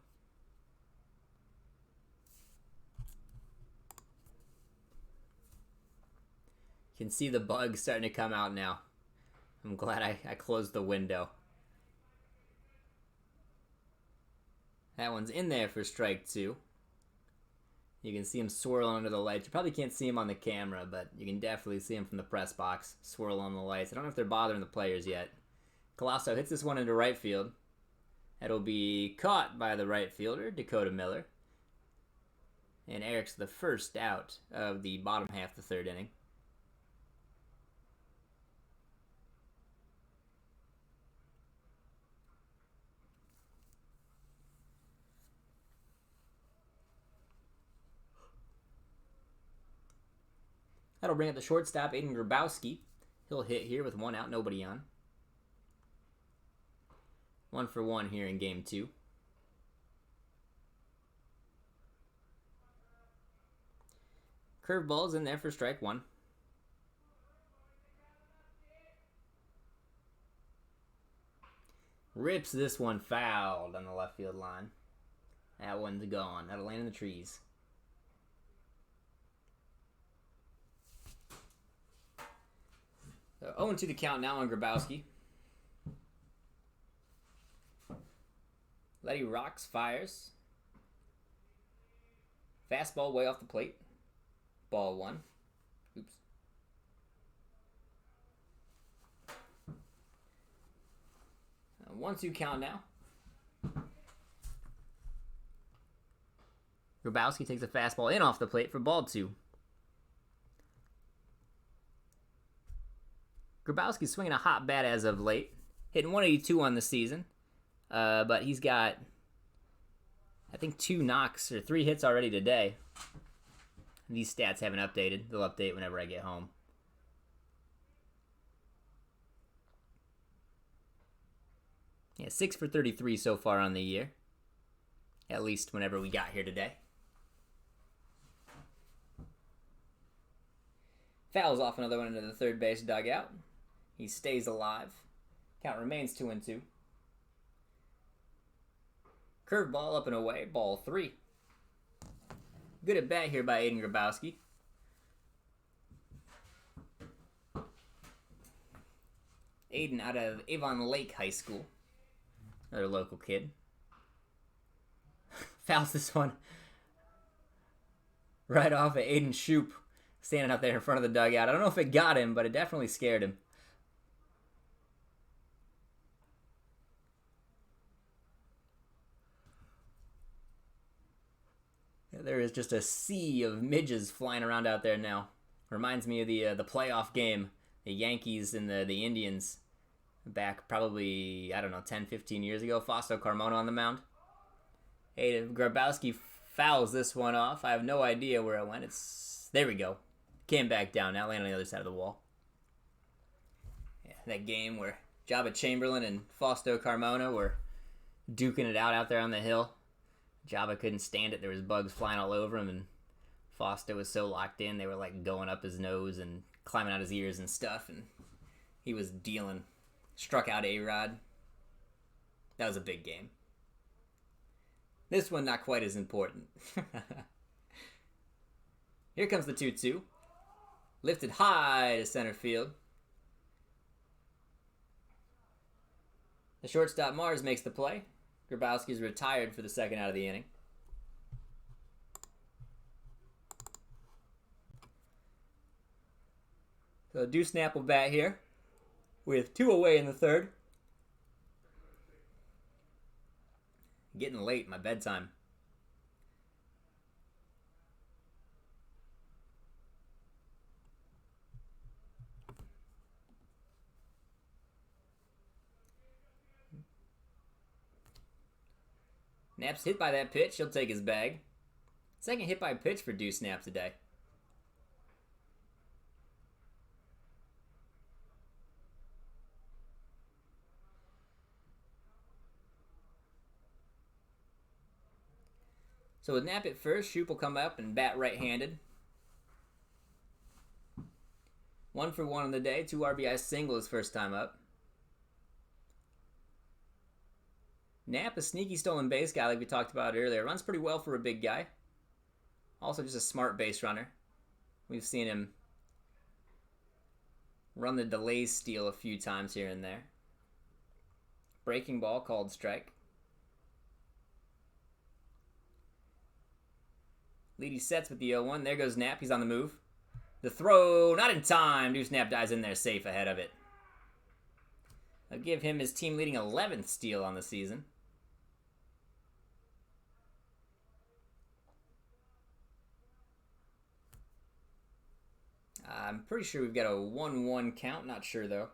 You can see the bug starting to come out now. I'm glad I closed the window. That one's in there for strike 2. You can see him swirling under the lights. You probably can't see him on the camera, but you can definitely see him from the press box swirling on the lights. I don't know if they're bothering the players yet. Colasso hits this one into right field. That'll be caught by the right fielder, Dakota Miller. And Eric's the first out of the bottom half of the third inning. That'll bring up the shortstop, Aiden Grabowski. He'll hit here with 1 out, nobody on. 1 for 1 here in game 2. Curveball's in there for strike 1. Rips this one fouled on the left field line. That one's gone. That'll land in the trees. So 0-2 the count now on Grabowski. Letty rocks, fires. Fastball way off the plate. Ball 1. Oops. A 1-2 count now. Grabowski takes a fastball in off the plate for ball 2. Grabowski's swinging a hot bat as of late. Hitting 182 on the season. But he's got, I think, 2 knocks or 3 hits already today. These stats haven't updated. They'll update whenever I get home. Yeah, 6 for 33 so far on the year. At least whenever we got here today. Fouls off another one into the third base dugout. He stays alive. Count remains 2-2. Curveball up and away. Ball 3. Good at bat here by Aiden Grabowski. Aiden out of Avon Lake High School. Another local kid. Fouls this one right off of Aiden Shoup, standing out there in front of the dugout. I don't know if it got him, but it definitely scared him. There is just a sea of midges flying around out there now. Reminds me of the playoff game, the Yankees and the Indians, back probably, I don't know, 10, 15 years ago. Fausto Carmona on the mound. Hey, Grabowski fouls this one off. I have no idea where it went. There we go. Came back down. Now landed on the other side of the wall. Yeah, that game where Jabba Chamberlain and Fausto Carmona were duking it out there on the hill. Jabba couldn't stand it. There was bugs flying all over him, and Fausto was so locked in, they were like going up his nose and climbing out his ears and stuff, and he was dealing. Struck out A-Rod. That was a big game. This one not quite as important. Here comes the 2-2. Lifted high to center field. The shortstop Mars makes the play. Grabowski's retired for the second out of the inning. So Deuce Knapp will bat here with 2 away in the third. Getting late, my bedtime. Knapp's hit by that pitch. He'll take his bag. Second hit by pitch for Deuce Knapp today. So with Knapp at first, Shoup will come up and bat right-handed. 1 for 1 on the day. 2 RBI single his first time up. Knapp, a sneaky stolen base guy like we talked about earlier. Runs pretty well for a big guy. Also just a smart base runner. We've seen him run the delay steal a few times here and there. Breaking ball, called strike. Leady sets with the 0-1. There goes Knapp. He's on the move. The throw, not in time. Deuce Knapp dives in there safe ahead of it. I'll give him his team-leading 11th steal on the season. I'm pretty sure we've got a 1-1 count. Not sure, though.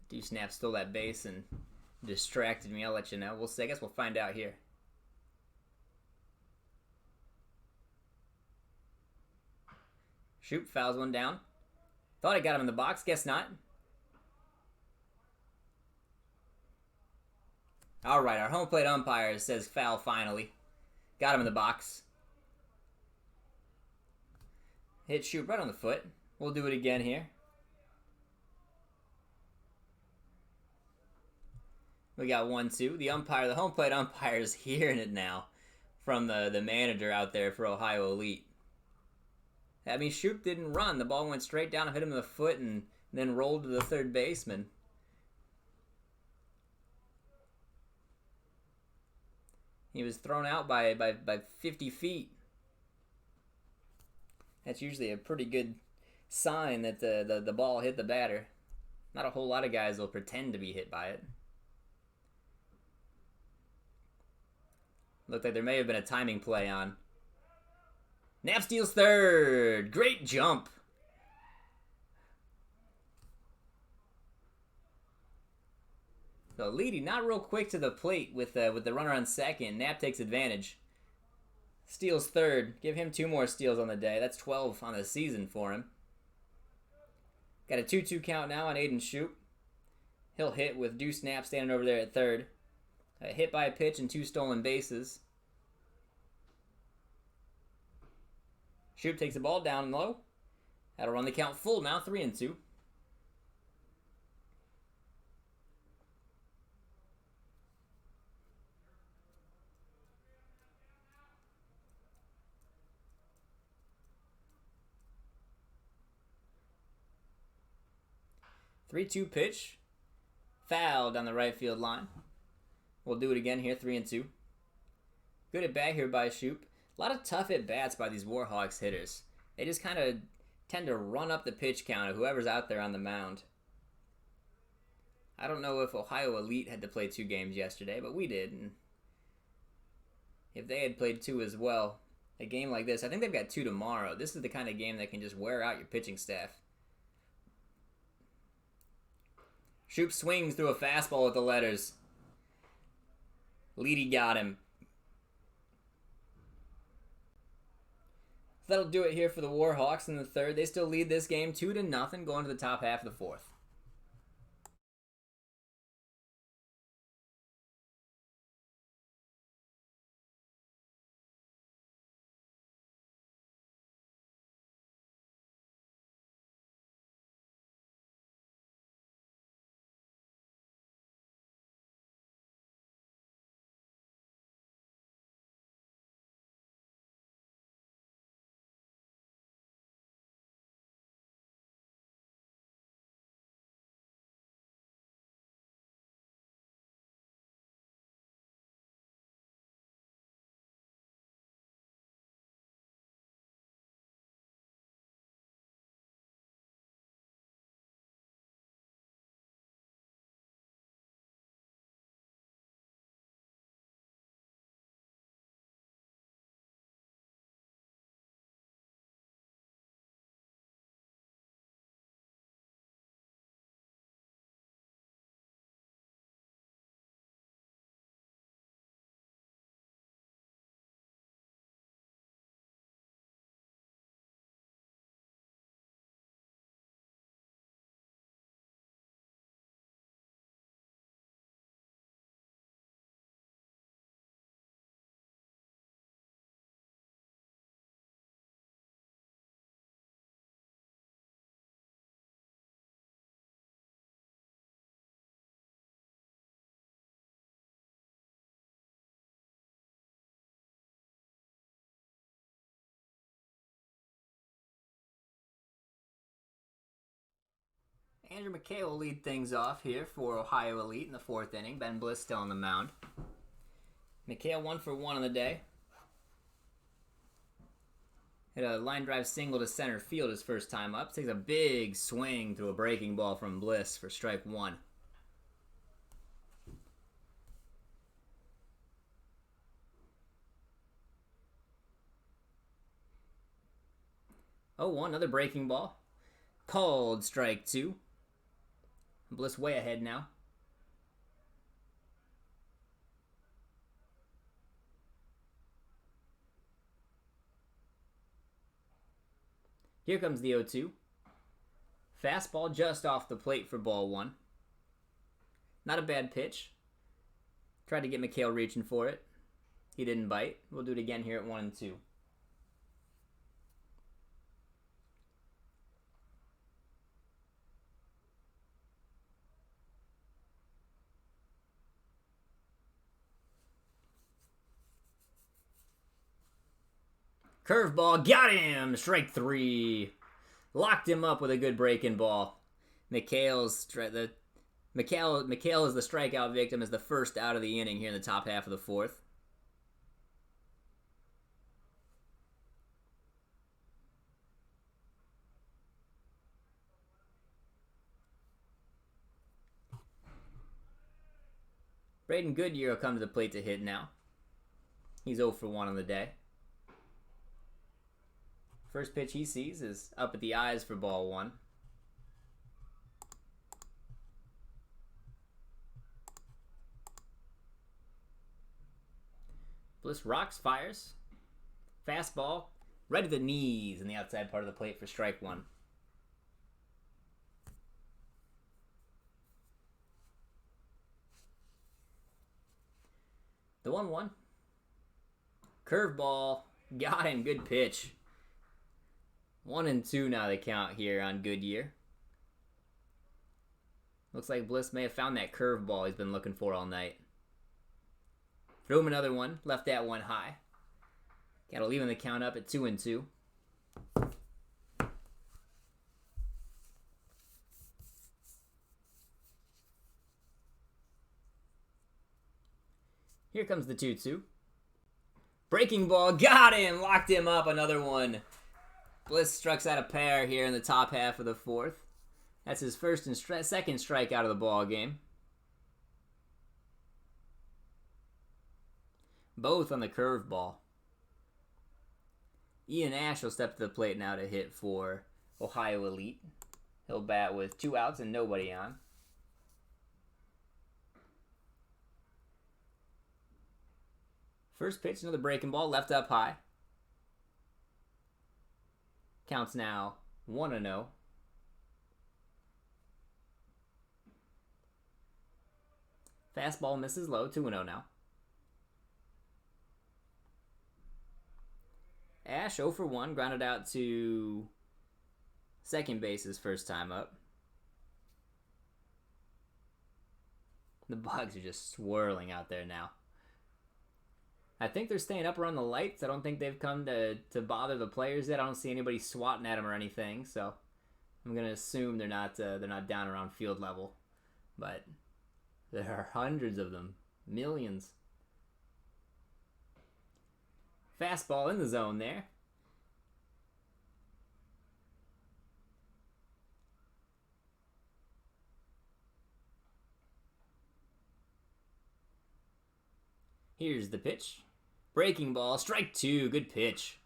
Deuce Knapp stole that base and distracted me. I'll let you know. We'll see. I guess we'll find out here. Shoup fouls one down. Thought I got him in the box. Guess not. All right, our home plate umpire says foul finally. Got him in the box. Hit Shoup right on the foot. We'll do it again here. We got 1-2. The umpire, the home plate umpire is hearing it now from the manager out there for Ohio Elite. I mean, Shoup didn't run. The ball went straight down and hit him in the foot and then rolled to the third baseman. He was thrown out by 50 feet. That's usually a pretty good sign that the ball hit the batter. Not a whole lot of guys will pretend to be hit by it. Looked like there may have been a timing play on. Knapp steals third. Great jump. So Leedy not real quick to the plate with the runner on second. Knapp takes advantage. Steals third. Give him 2 more steals on the day. That's 12 on the season for him. Got a 2-2 count now on Aiden Shoup. He'll hit with Deuce Knapp standing over there at third. A hit by a pitch and 2 stolen bases. Shoup takes the ball down low. That'll run the count full now, 3-2. Three-two pitch. Foul down the right field line. We'll do it again here, 3-2. Good at bat here by Shoup. A lot of tough at bats by these Warhawks hitters. They just kind of tend to run up the pitch count of whoever's out there on the mound. I don't know if Ohio Elite had to play 2 games yesterday, but we did. And if they had played 2 as well, a game like this, I think they've got 2 tomorrow. This is the kind of game that can just wear out your pitching staff. Shoup swings through a fastball with the letters. Leedy got him. That'll do it here for the Warhawks in the third. They still lead this game 2-0 going to the top half of the fourth. Andrew McKay will lead things off here for Ohio Elite in the 4th inning. Ben Bliss still on the mound. McKay 1 for 1 on the day. Hit a line drive single to center field his first time up. Takes a big swing through a breaking ball from Bliss for strike 1. 0-1, another breaking ball. Called strike 2. Bliss way ahead now. Here comes the 0-2. Fastball just off the plate for ball 1. Not a bad pitch. Tried to get McHale reaching for it. He didn't bite. We'll do it again here at 1-2. Curveball, got him! Strike 3. Locked him up with a good breaking ball. McHale is the strikeout victim as the first out of the inning here in the top half of the 4th. Braden Goodyear will come to the plate to hit now. He's 0 for 1 on the day. First pitch he sees is up at the eyes for ball 1. Bliss rocks, fires. Fastball right at the knees in the outside part of the plate for strike one. The 1-1. Curveball. Got him. Good pitch. 1-2 now they count here on Goodyear. Looks like Bliss may have found that curveball he's been looking for all night. Throw him another one. Left that one high. Got to leave the count up at 2-2. Here comes the 2-2. Breaking ball. Got him. Locked him up. Another one. Bliss strikes out a pair here in the top half of the fourth. That's his first and second strikeout of the ball game. Both on the curveball. Ian Ash will step to the plate now to hit for Ohio Elite. He'll bat with 2 outs and nobody on. First pitch, another breaking ball, left up high. Counts now 1-0. Fastball misses low, 2-0 now. Ash 0 for 1, grounded out to second base his first time up. The bugs are just swirling out there now. I think they're staying up around the lights. I don't think they've come to bother the players yet. I don't see anybody swatting at them or anything, so I'm gonna assume they're not down around field level. But there are hundreds of them, millions. Fastball in the zone there. Here's the pitch. Breaking ball, strike 2, good pitch.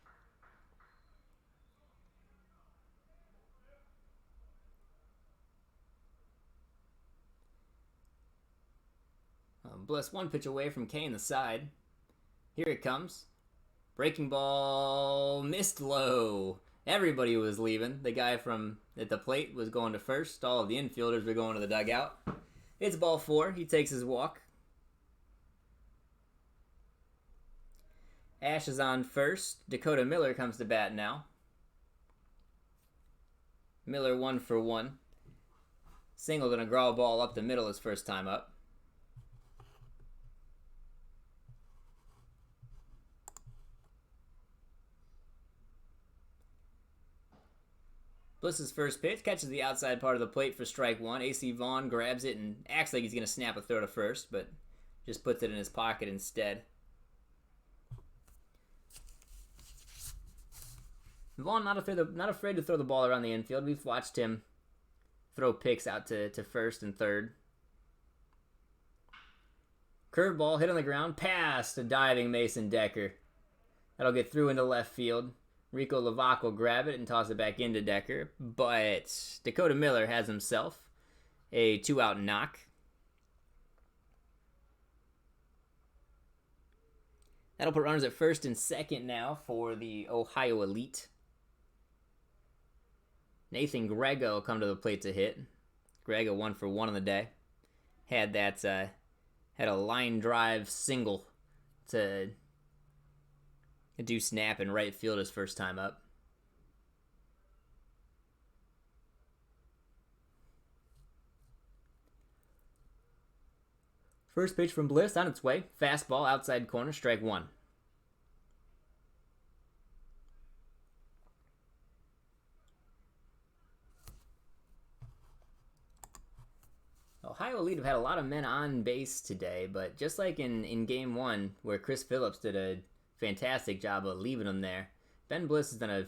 Bliss 1 pitch away from K in the side. Here it comes. Breaking ball, missed low. Everybody was leaving. The guy from at the plate was going to first. All of the infielders were going to the dugout. It's ball 4. He takes his walk. Ash is on first. Dakota Miller comes to bat now. Miller 1 for 1. Singled and a growl ball up the middle his first time up. Bliss's first pitch catches the outside part of the plate for strike 1. AC Vaughn grabs it and acts like he's going to snap a throw to first, but just puts it in his pocket instead. Vaughn not afraid to throw the ball around the infield. We've watched him throw picks out to first and third. Curveball hit on the ground, past a diving Mason Decker. That'll get through into left field. Rico Levac will grab it and toss it back into Decker, but Dakota Miller has himself a 2-out knock. That'll put runners at first and second now for the Ohio Elite. Nathan Grego will come to the plate to hit. Grego 1 for 1 on the day. Had a line drive single to do snap in right field his first time up. First pitch from Bliss on its way. Fastball outside corner, strike 1. Ohio Elite have had a lot of men on base today, but just like in Game 1, where Chris Phillips did a fantastic job of leaving them there, Ben Bliss has done a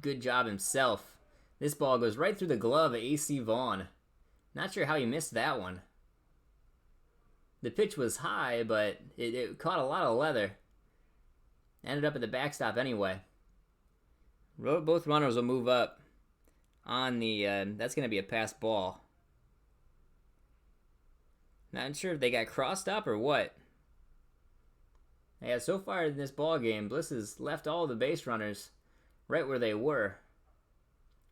good job himself. This ball goes right through the glove of AC Vaughn. Not sure how he missed that one. The pitch was high, but it caught a lot of leather. Ended up at the backstop anyway. Both runners will move up on the... that's going to be a pass ball. Not sure if they got crossed up or what. Yeah, so far in this ball game, Bliss has left all the base runners right where they were.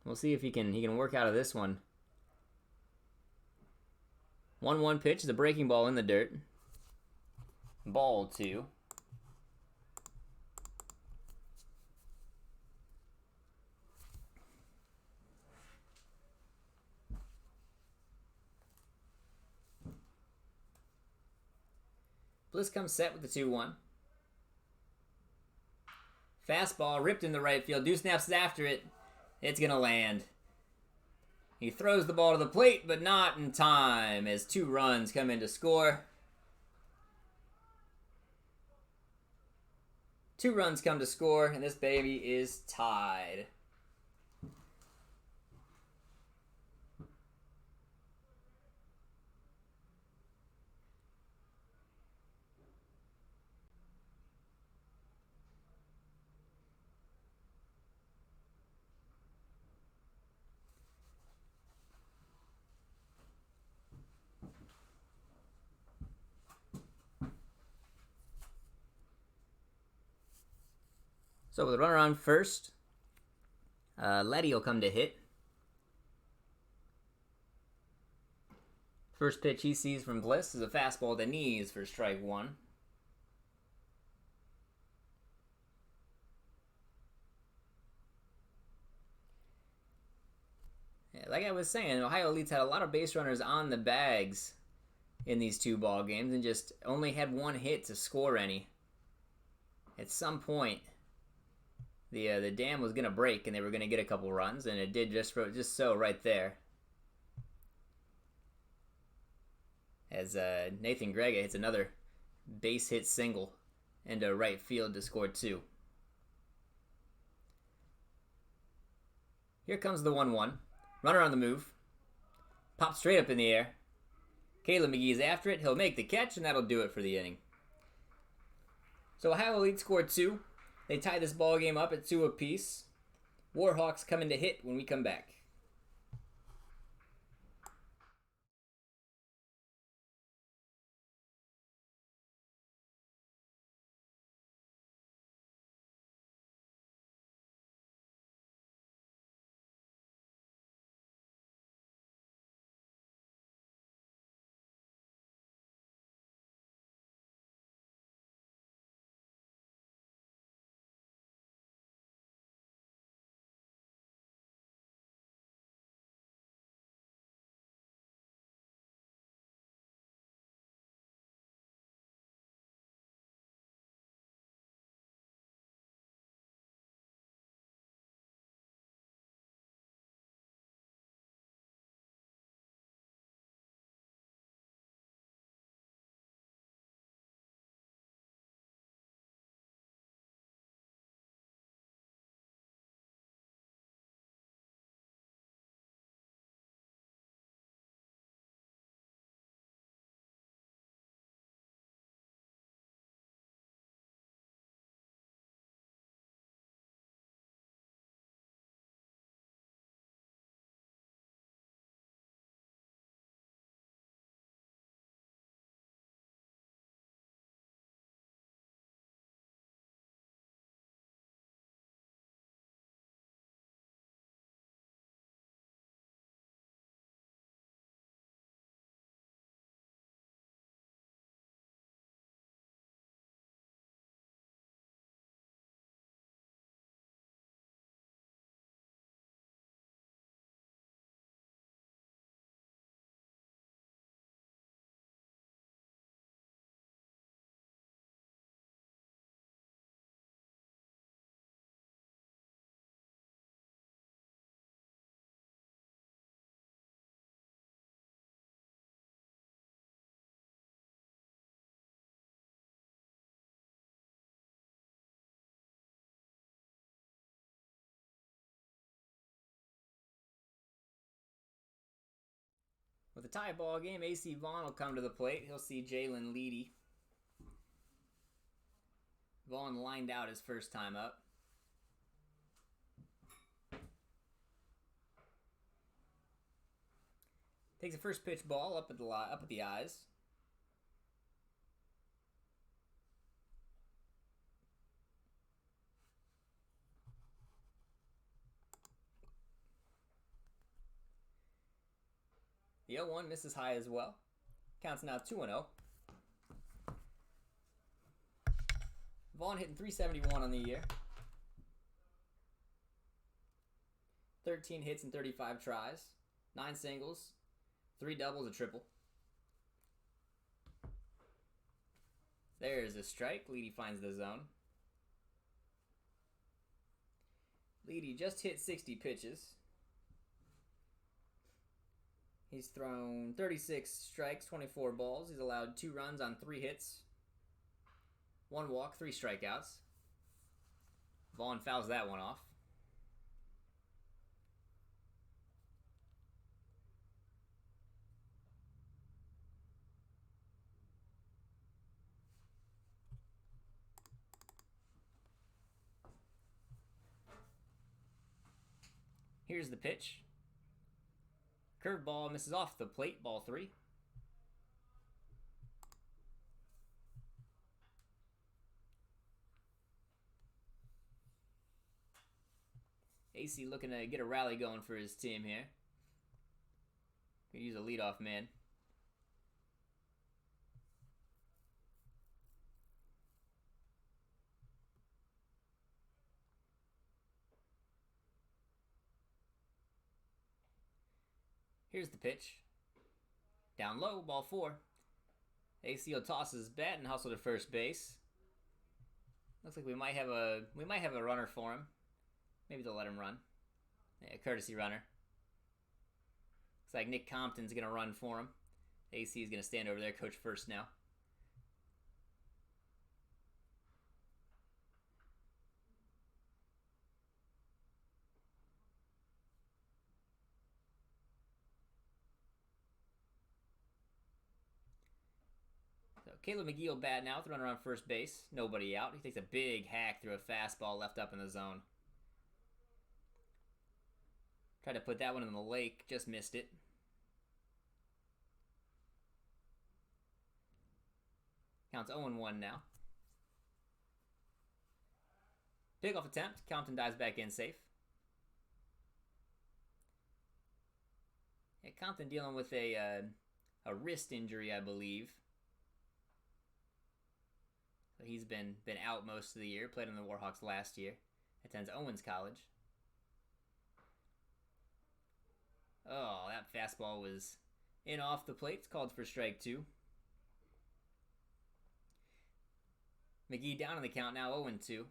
We'll see if he can work out of this one. 1-1 pitch, the breaking ball in the dirt. Ball 2. Bliss comes set with the 2-1. Fastball ripped in the right field. Deuce snaps after it. It's going to land. He throws the ball to the plate, but not in time as 2 runs come in to score. 2 runs come to score, and this baby is tied. So with a runner on first, Letty will come to hit. First pitch he sees from Bliss is a fastball to knees for strike 1. Yeah, like I was saying, Ohio Elites had a lot of base runners on the bags in these 2 ball games and just only had 1 hit to score any. At some point, the dam was going to break and they were going to get a couple runs, and it did just so right there. As Nathan Grega hits another base hit single into right field to score 2. Here comes the 1-1. Runner on the move. Pops straight up in the air. Caleb McGee's after it. He'll make the catch, and that'll do it for the inning. So Ohio Elite scored 2. They tie this ball game up at 2 apiece. Warhawks coming to hit when we come back. With a tie ball game, AC Vaughn will come to the plate. He'll see Jalen Leedy. Vaughn lined out his first time up. Takes a first pitch ball up at the eyes. The 0-1 misses high as well. Counts now 2-0. Vaughn hitting 371 on the year. 13 hits and 35 tries. 9 singles. 3 doubles, a triple. There's a strike. Leedy finds the zone. Leedy just hit 60 pitches. He's thrown 36 strikes, 24 balls. He's allowed 2 runs on 3 hits. 1 walk, 3 strikeouts. Vaughn fouls that one off. Here's the pitch. Curveball misses off the plate, ball 3. AC looking to get a rally going for his team here. Could use a leadoff man. Here's the pitch. Down low, ball 4. AC will toss his bat and hustle to first base. Looks like we might have a runner for him. Maybe they'll let him run. Yeah, courtesy runner. Looks like Nick Compton's gonna run for him. AC is gonna stand over there, coach first now. So Caleb McGee will bat now with the runner on first base. Nobody out. He takes a big hack through a fastball left up in the zone. Tried to put that one in the lake, just missed it. Counts 0-1 now. Big off attempt. Compton dives back in safe. Yeah, Compton dealing with a wrist injury, I believe. So he's been out most of the year. Played in the Warhawks last year. Attends Owens College. Oh, that fastball was in off the plate. It's called for strike 2. McGee down on the count now, 0-2.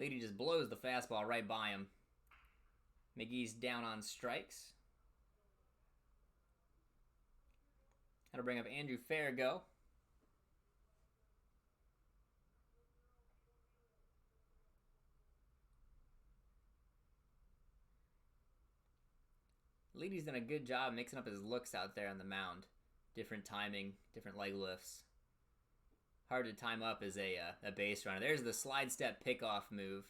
Leedy just blows the fastball right by him. McGee's down on strikes. That'll bring up Andrew Farrago. Leedy's done a good job mixing up his looks out there on the mound. Different timing, different leg lifts. Hard to time up as a base runner. There's the slide step pickoff move.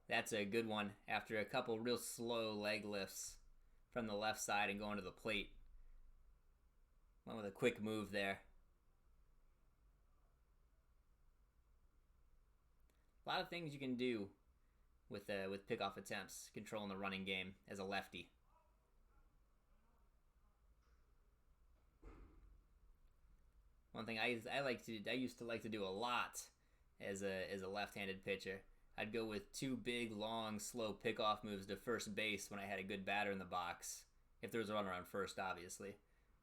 That's a good one after a couple real slow leg lifts from the left side and going to the plate. Went with a quick move there. A lot of things you can do with pickoff attempts, controlling the running game as a lefty. One thing I used to like to do a lot as a left-handed pitcher. I'd go with 2 big, long, slow pickoff moves to first base when I had a good batter in the box. If there was a runner on first, obviously.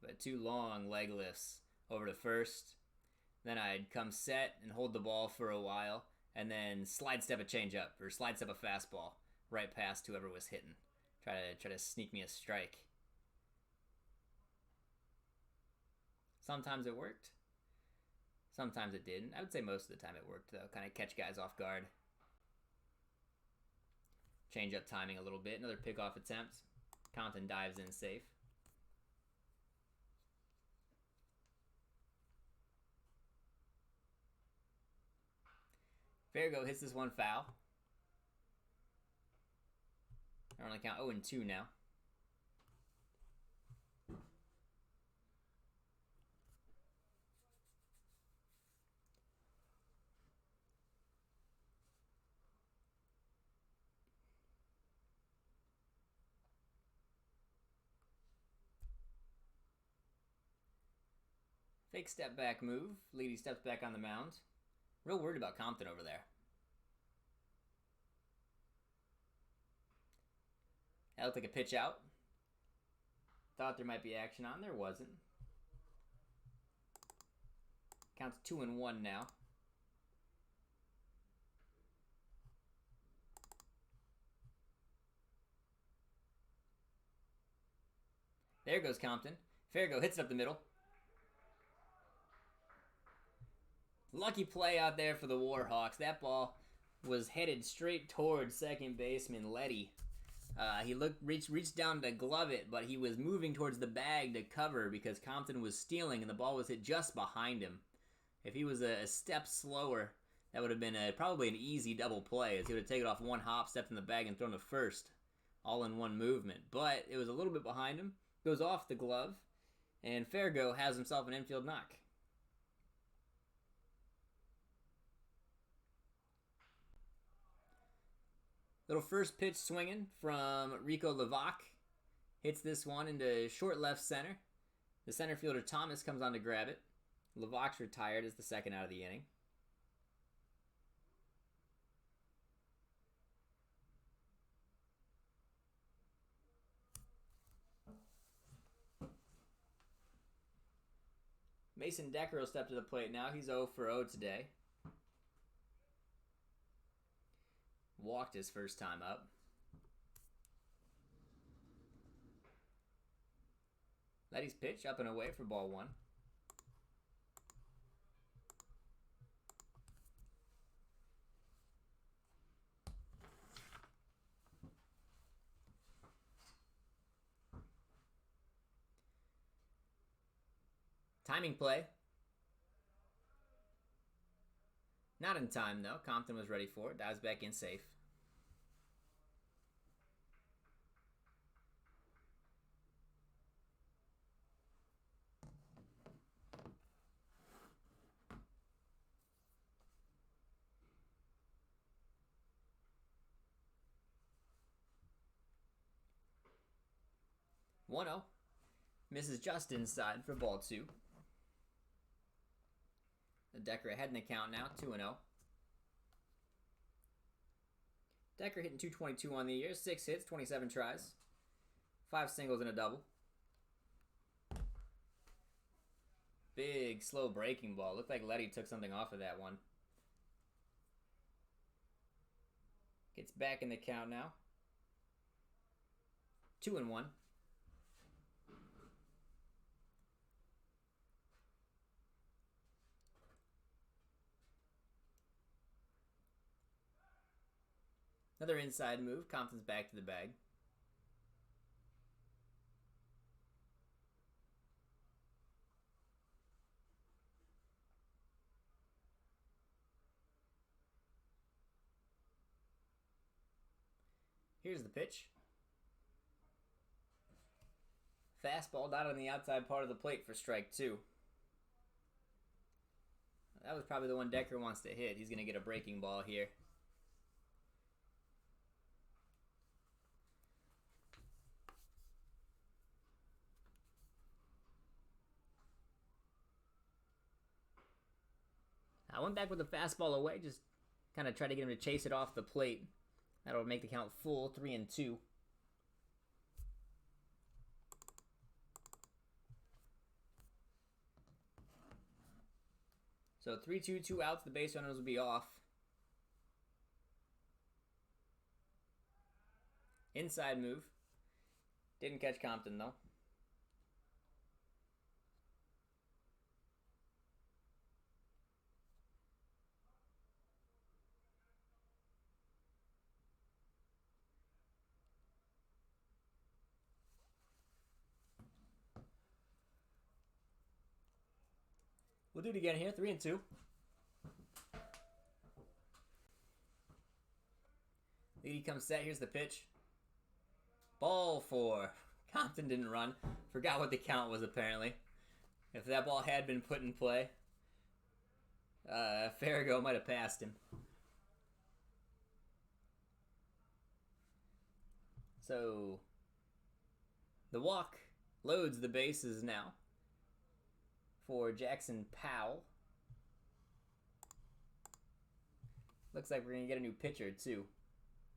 But 2 long leg lifts over to first. Then I'd come set and hold the ball for a while, and then slide step a changeup or slide step a fastball right past whoever was hitting. Try to sneak me a strike. Sometimes it worked. Sometimes it didn't. I would say most of the time it worked, though. Kind of catch guys off guard. Change up timing a little bit. Another pickoff attempt. Compton dives in safe. Farrago hits this one foul. They're on the count 0-2 now. Fake step back move. Leedy steps back on the mound. Real worried about Compton over there. That looked like a pitch out. Thought there might be action on. There wasn't. Counts 2-1 now. There goes Compton. Farrago hits it up the middle. Lucky play out there for the Warhawks. That ball was headed straight towards second baseman Letty. He reached down to glove it, but he was moving towards the bag to cover because Compton was stealing, and the ball was hit just behind him. If he was a step slower, that would have been probably an easy double play, as he would have taken off one hop, stepped in the bag, and thrown to first, all in one movement. But it was a little bit behind him. Goes off the glove, and Farrago has himself an infield knock. Little first pitch swinging from Rico Levac. Hits this one into short left center. The center fielder Thomas comes on to grab it. Levac's retired as the second out of the inning. Mason Decker will step to the plate now. He's 0 for 0 today. Walked his first time up. Letty's pitch up and away for ball one. Timing play. Not in time, though. Compton was ready for it. Dives back in safe. One 0. Misses just inside for ball two. Decker ahead in the count now, 2-0. Decker hitting .222 on the year, 6 hits, 27 tries, 5 singles and a double. Big, slow breaking ball. Looked like Letty took something off of that one. Gets back in the count now. 2-1. Another inside move. Compton's back to the bag. Here's the pitch. Fastball dotted on the outside part of the plate for strike two. That was probably the one Decker wants to hit. He's going to get a breaking ball here. I went back with the fastball away, just kind of tried to get him to chase it off the plate. That'll make the count full, 3-2. So 3-2, 2 outs. The base runners will be off. Inside move. Didn't catch Compton, though. We'll do it again here, 3-2. Leedy comes set. Here's the pitch. Ball four. Compton didn't run. Forgot what the count was, apparently. If that ball had been put in play, Farrago might have passed him. So, the walk loads the bases now for Jackson Powell. Looks like we're going to get a new pitcher, too.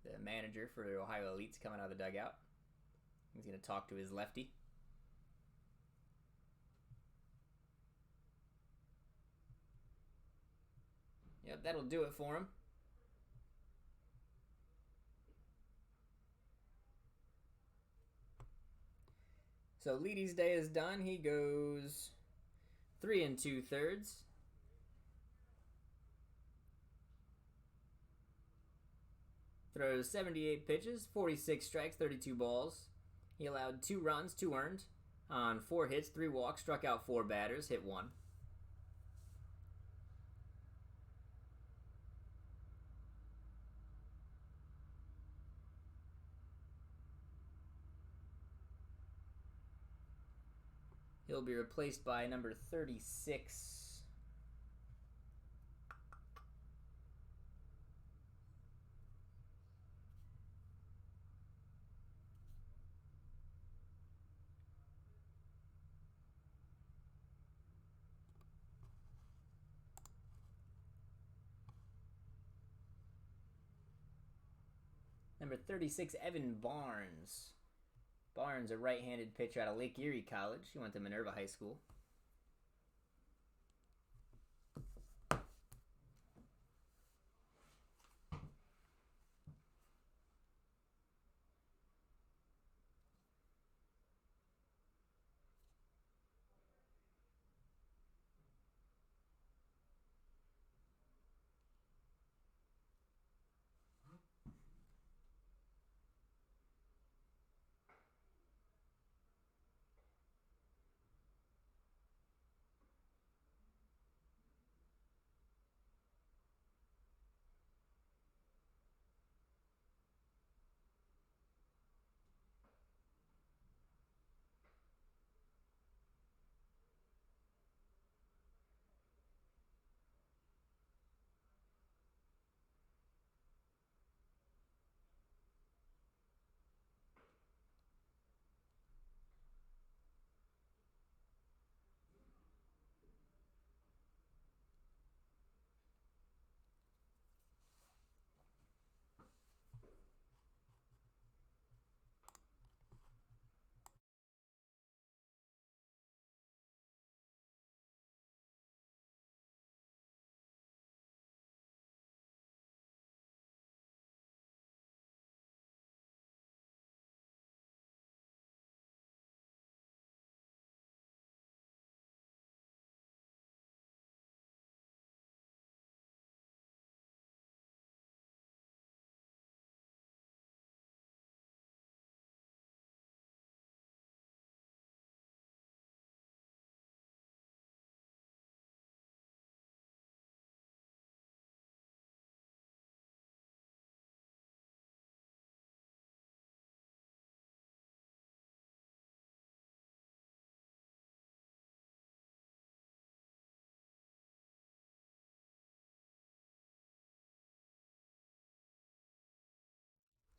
The manager for the Ohio Elites coming out of the dugout. He's going to talk to his lefty. Yep, that'll do it for him. So Leedy's day is done. He goes 3 2/3. Throws 78 pitches, 46 strikes, 32 balls. He allowed 2 runs, 2 earned, on 4 hits, 3 walks, struck out 4 batters, hit 1. He'll be replaced by number 36. Number 36, Evan Barnes. Barnes, a right-handed pitcher out of Lake Erie College. He went to Minerva High School.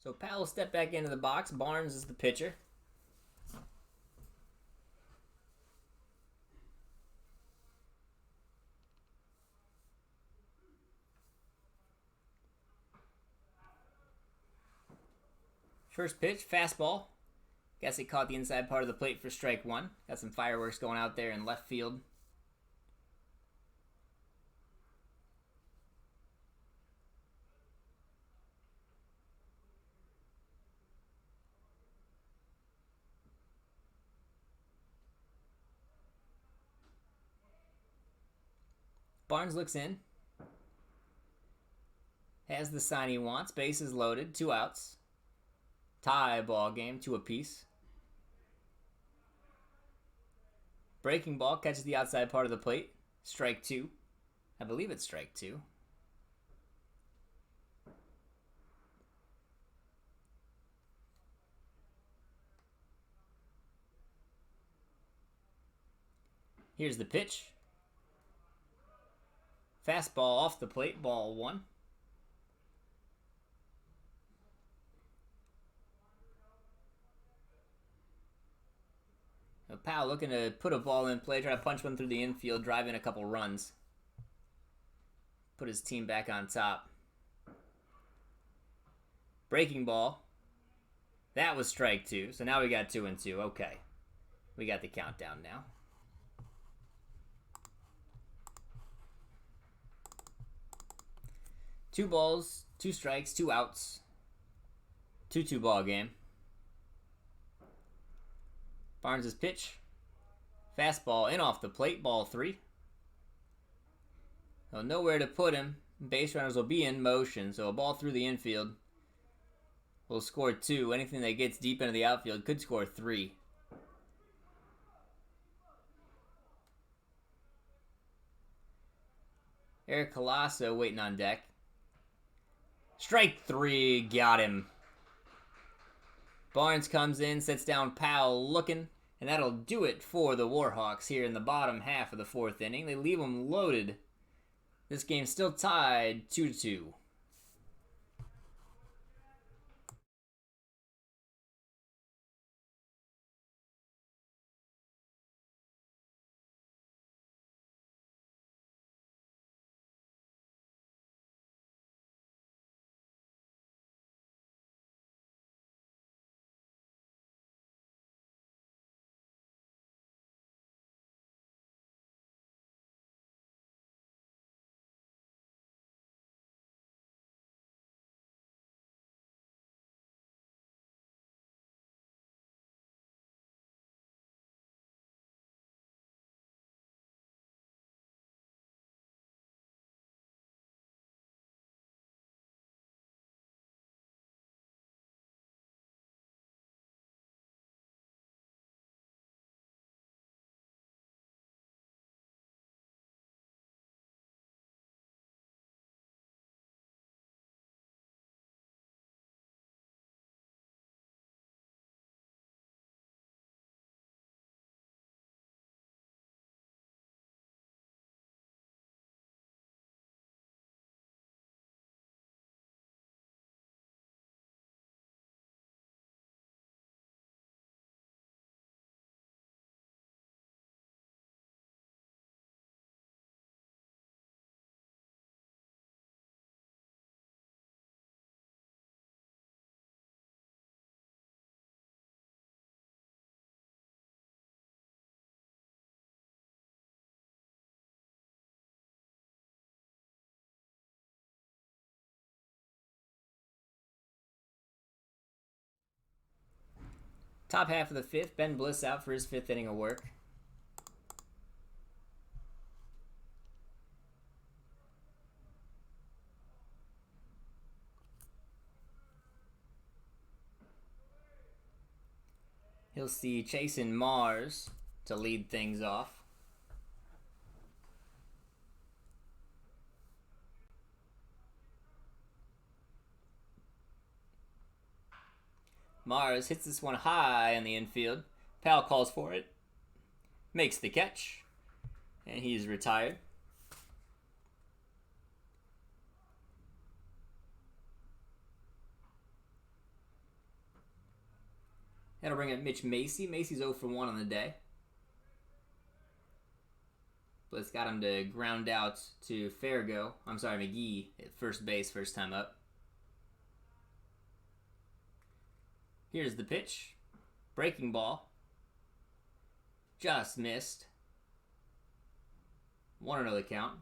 So Powell stepped back into the box. Barnes is the pitcher. First pitch, fastball. Guess he caught the inside part of the plate for strike 1. Got some fireworks going out there in left field. Barnes looks in. Has the sign he wants. Bases loaded. 2 outs. Tie ball game. 2 apiece. Breaking ball catches the outside part of the plate. Strike 2. I believe it's strike 2. Here's the pitch. Fastball off the plate, ball 1. Powell looking to put a ball in play, try to punch one through the infield, drive in a couple runs. Put his team back on top. Breaking ball. That was strike 2. So now we got 2-2. Okay. We got the countdown now. Two balls, 2 strikes, 2 outs. 2-2 ball game. Barnes' pitch. Fastball in off the plate, ball 3. So nowhere to put him. Base runners will be in motion, so a ball through the infield will score 2. Anything that gets deep into the outfield could score 3. Eric Colasso waiting on deck. Strike 3, got him. Barnes comes in, sets down Powell looking, and that'll do it for the Warhawks here in the bottom half of the 4th inning. They leave them loaded. This game's still tied 2-2. Top half of the 5th, Ben Bliss out for his 5th inning of work. He'll see Chasen Mars to lead things off. Mars hits this one high in the infield. Powell calls for it. Makes the catch. And he's retired. That'll bring up Mitch Macy. Macy's 0 for 1 on the day. Bliss got him to ground out to McGee at first base, first time up. Here's the pitch. Breaking ball. Just missed. 1-0 the count.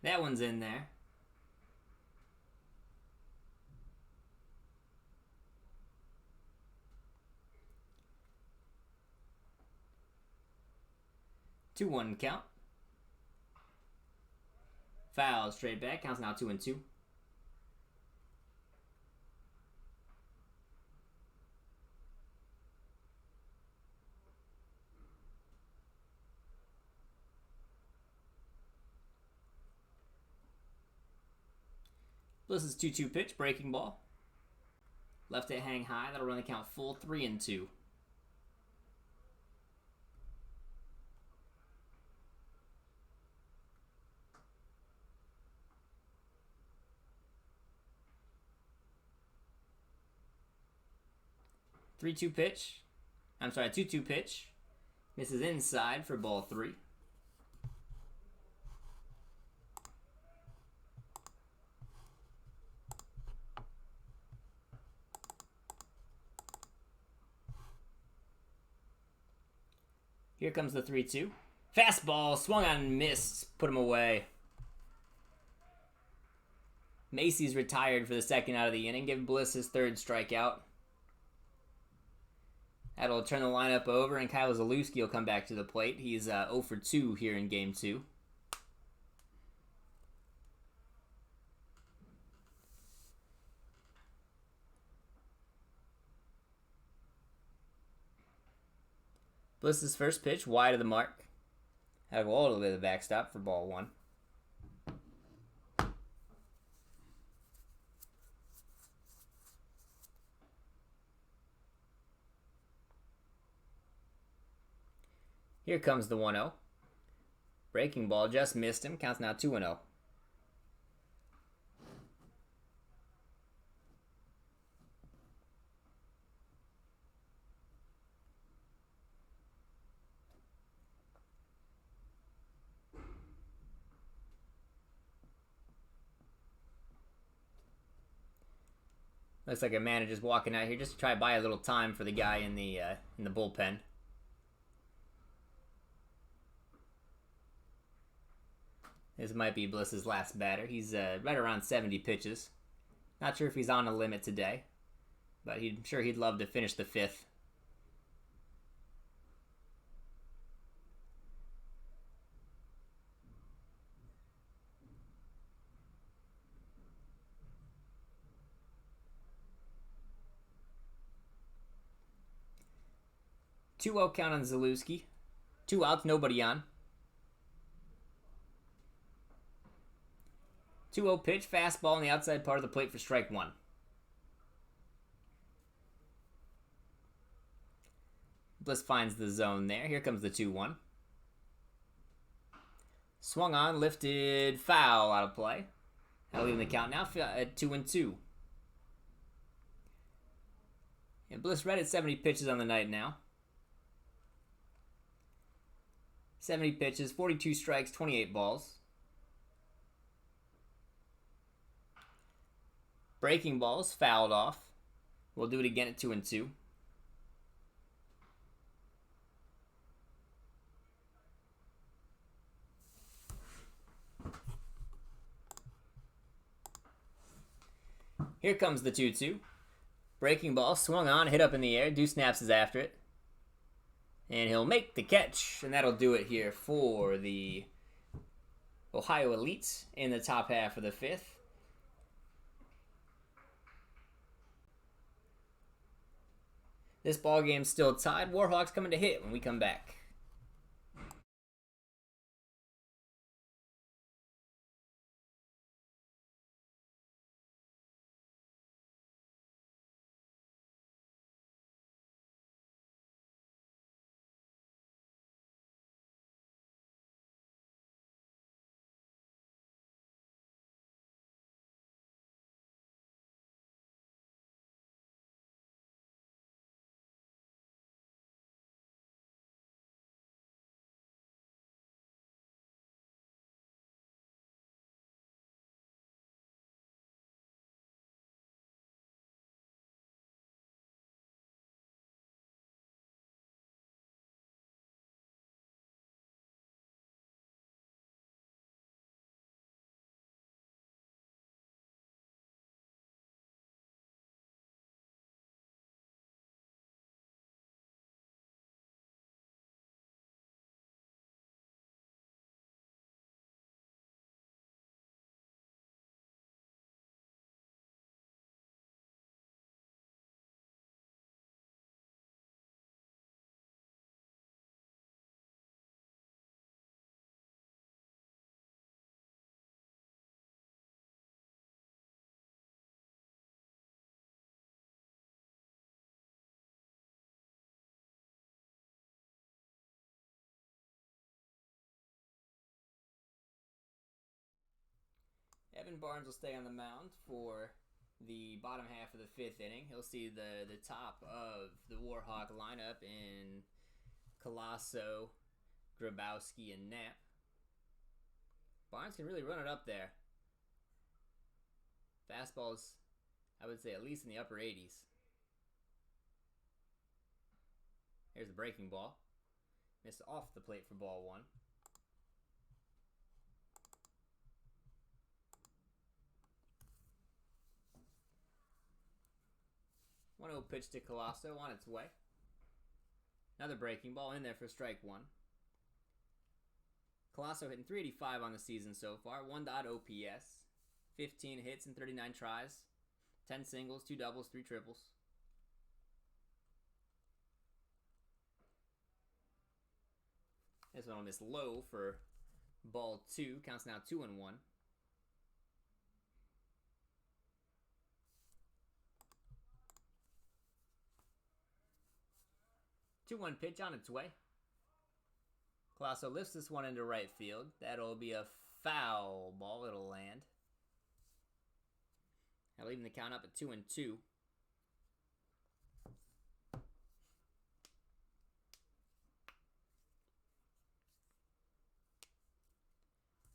That one's in there. Two one count. Foul straight back. Counts now 2-2. Bliss's 2-2 pitch, breaking ball. Left it hang high. That'll run the count full 3-2. Two-two pitch. Misses inside for ball 3. Here comes the 3-2. Fastball, swung on and missed. Put him away. Macy's retired for the second out of the inning. Give Bliss his 3rd strikeout. That'll turn the lineup over, and Kyle Zalewski will come back to the plate. He's 0 for 2 here in Game 2. Bliss's first pitch, wide of the mark. That'll go all the way to the backstop for ball 1. Here comes the 1-0. Breaking ball just missed him. Counts now 2-0. Looks like a manager's walking out here just to try to buy a little time for the guy in the bullpen. This might be Bliss's last batter. He's right around 70 pitches. Not sure if he's on a limit today, but I'm sure he'd love to finish the 5th. Two-out count on Zalewski. 2 outs, nobody on. 2-0 pitch, fastball on the outside part of the plate for strike 1. Bliss finds the zone there. Here comes the 2-1. Swung on, lifted, foul, out of play. That'll leave the count now at 2-2. And Bliss right at 70 pitches on the night now. 70 pitches, 42 strikes, 28 balls. Breaking balls, fouled off. We'll do it again at 2-2. Here comes the 2-2. Breaking ball, swung on, hit up in the air. Deuce Snaps is after it. And he'll make the catch. And that'll do it here for the Ohio Elites in the top half of the 5th. This ball game's still tied. Warhawks coming to hit when we come back. Evan Barnes will stay on the mound for the bottom half of the 5th inning. He'll see the top of the Warhawk lineup in Colasso, Grabowski, and Knapp. Barnes can really run it up there. Fastballs, I would say at least in the upper 80s. Here's the breaking ball. Missed off the plate for ball 1. 1-0 pitch to Colasso on its way. Another breaking ball in there for strike 1. Colasso hitting .385 on the season so far. 1. OPS. 15 hits and 39 tries. 10 singles, 2 doubles, 3 triples. This one will miss low for ball 2. Counts now 2-1. 2-1 pitch on its way. Colasso lifts this one into right field. That'll be a foul ball. It'll land. That'll even the count up at 2-2.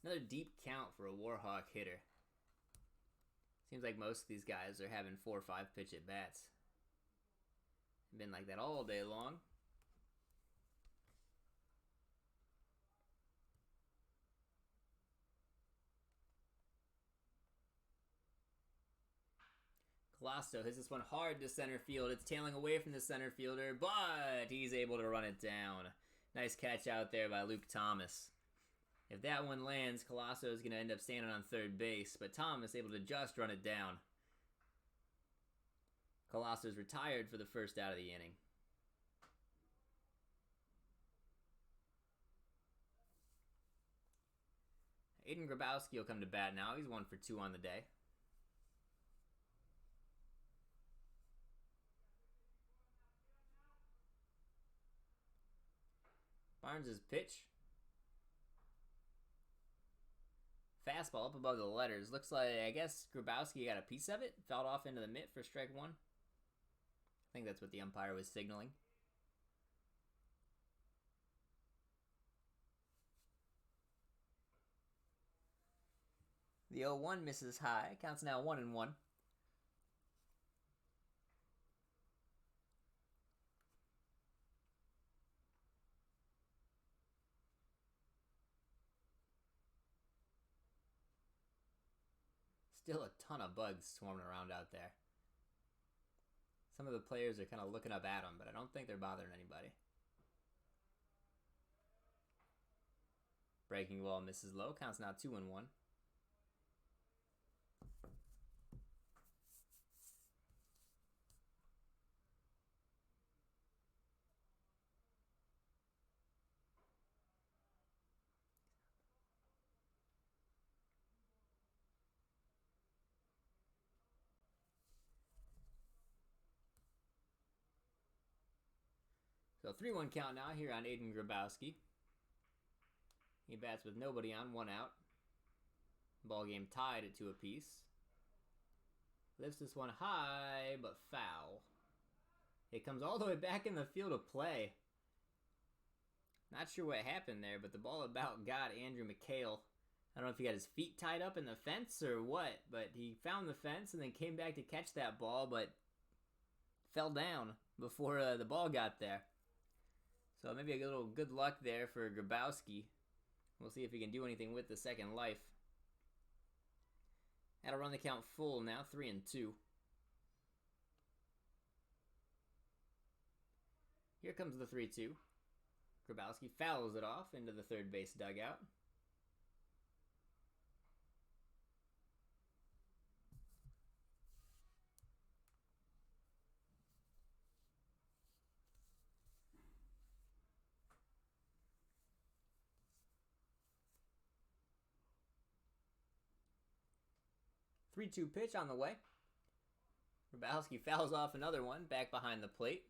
Another deep count for a Warhawk hitter. Seems like most of these guys are having 4 or 5 pitch at bats. Been like that all day long. Colasso hits this one hard to center field. It's tailing away from the center fielder, but he's able to run it down. Nice catch out there by Luke Thomas. If that one lands, Colasso is going to end up standing on third base, but Thomas able to just run it down. Colasso is retired for the first out of the inning. Aiden Grabowski will come to bat now. He's 1 for 2 on the day. Barnes' pitch. Fastball up above the letters. Looks like, I guess, Grabowski got a piece of it. Fouled off into the mitt for strike 1. I think that's what the umpire was signaling. The 0-1 misses high. Counts now 1-1. Still a ton of bugs swarming around out there. Some of the players are kind of looking up at them, but I don't think they're bothering anybody. Breaking ball misses low. Counts now 2-1. So 3-1 count now here on Aiden Grabowski. He bats with nobody on, 1 out. Ball game tied at 2 apiece. Lifts this one high, but foul. It comes all the way back in the field of play. Not sure what happened there, but the ball about got Andrew McHale. I don't know if he got his feet tied up in the fence or what, but he found the fence and then came back to catch that ball, but fell down before the ball got there. So maybe a little good luck there for Grabowski. We'll see if he can do anything with the second life. That'll run the count full now, 3-2. Here comes the 3-2. Grabowski fouls it off into the third base dugout. Three-two pitch on the way. Grabowski fouls off another one back behind the plate.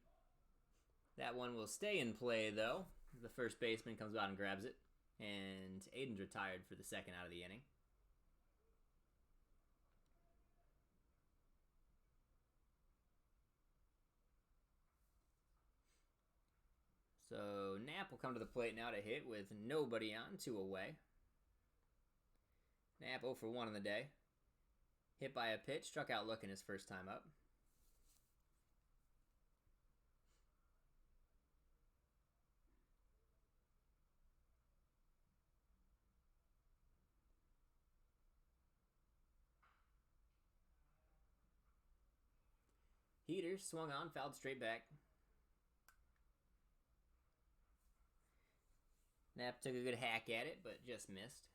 That one will stay in play, though. The first baseman comes out and grabs it. And Aiden's retired for the second out of the inning. So Knapp will come to the plate now to hit with nobody on, 2 away. Knapp 0 for 1 on the day. Hit by a pitch, struck out looking his first time up. Heater swung on, fouled straight back. Knapp took a good hack at it, but just missed.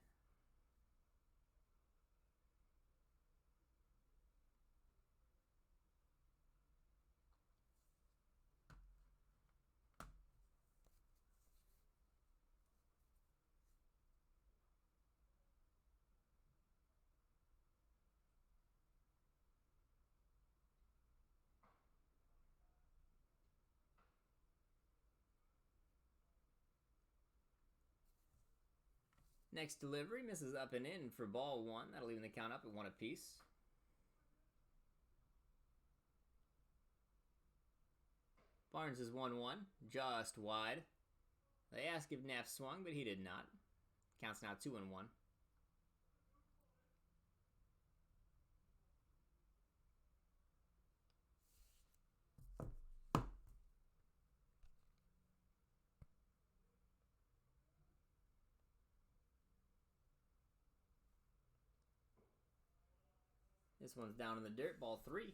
Next delivery misses up and in for ball 1. That'll even the count up at 1 apiece. Barnes is 1-1, just wide. They asked if Knapp swung, but he did not. Counts now 2-1. This one's down in the dirt, ball 3.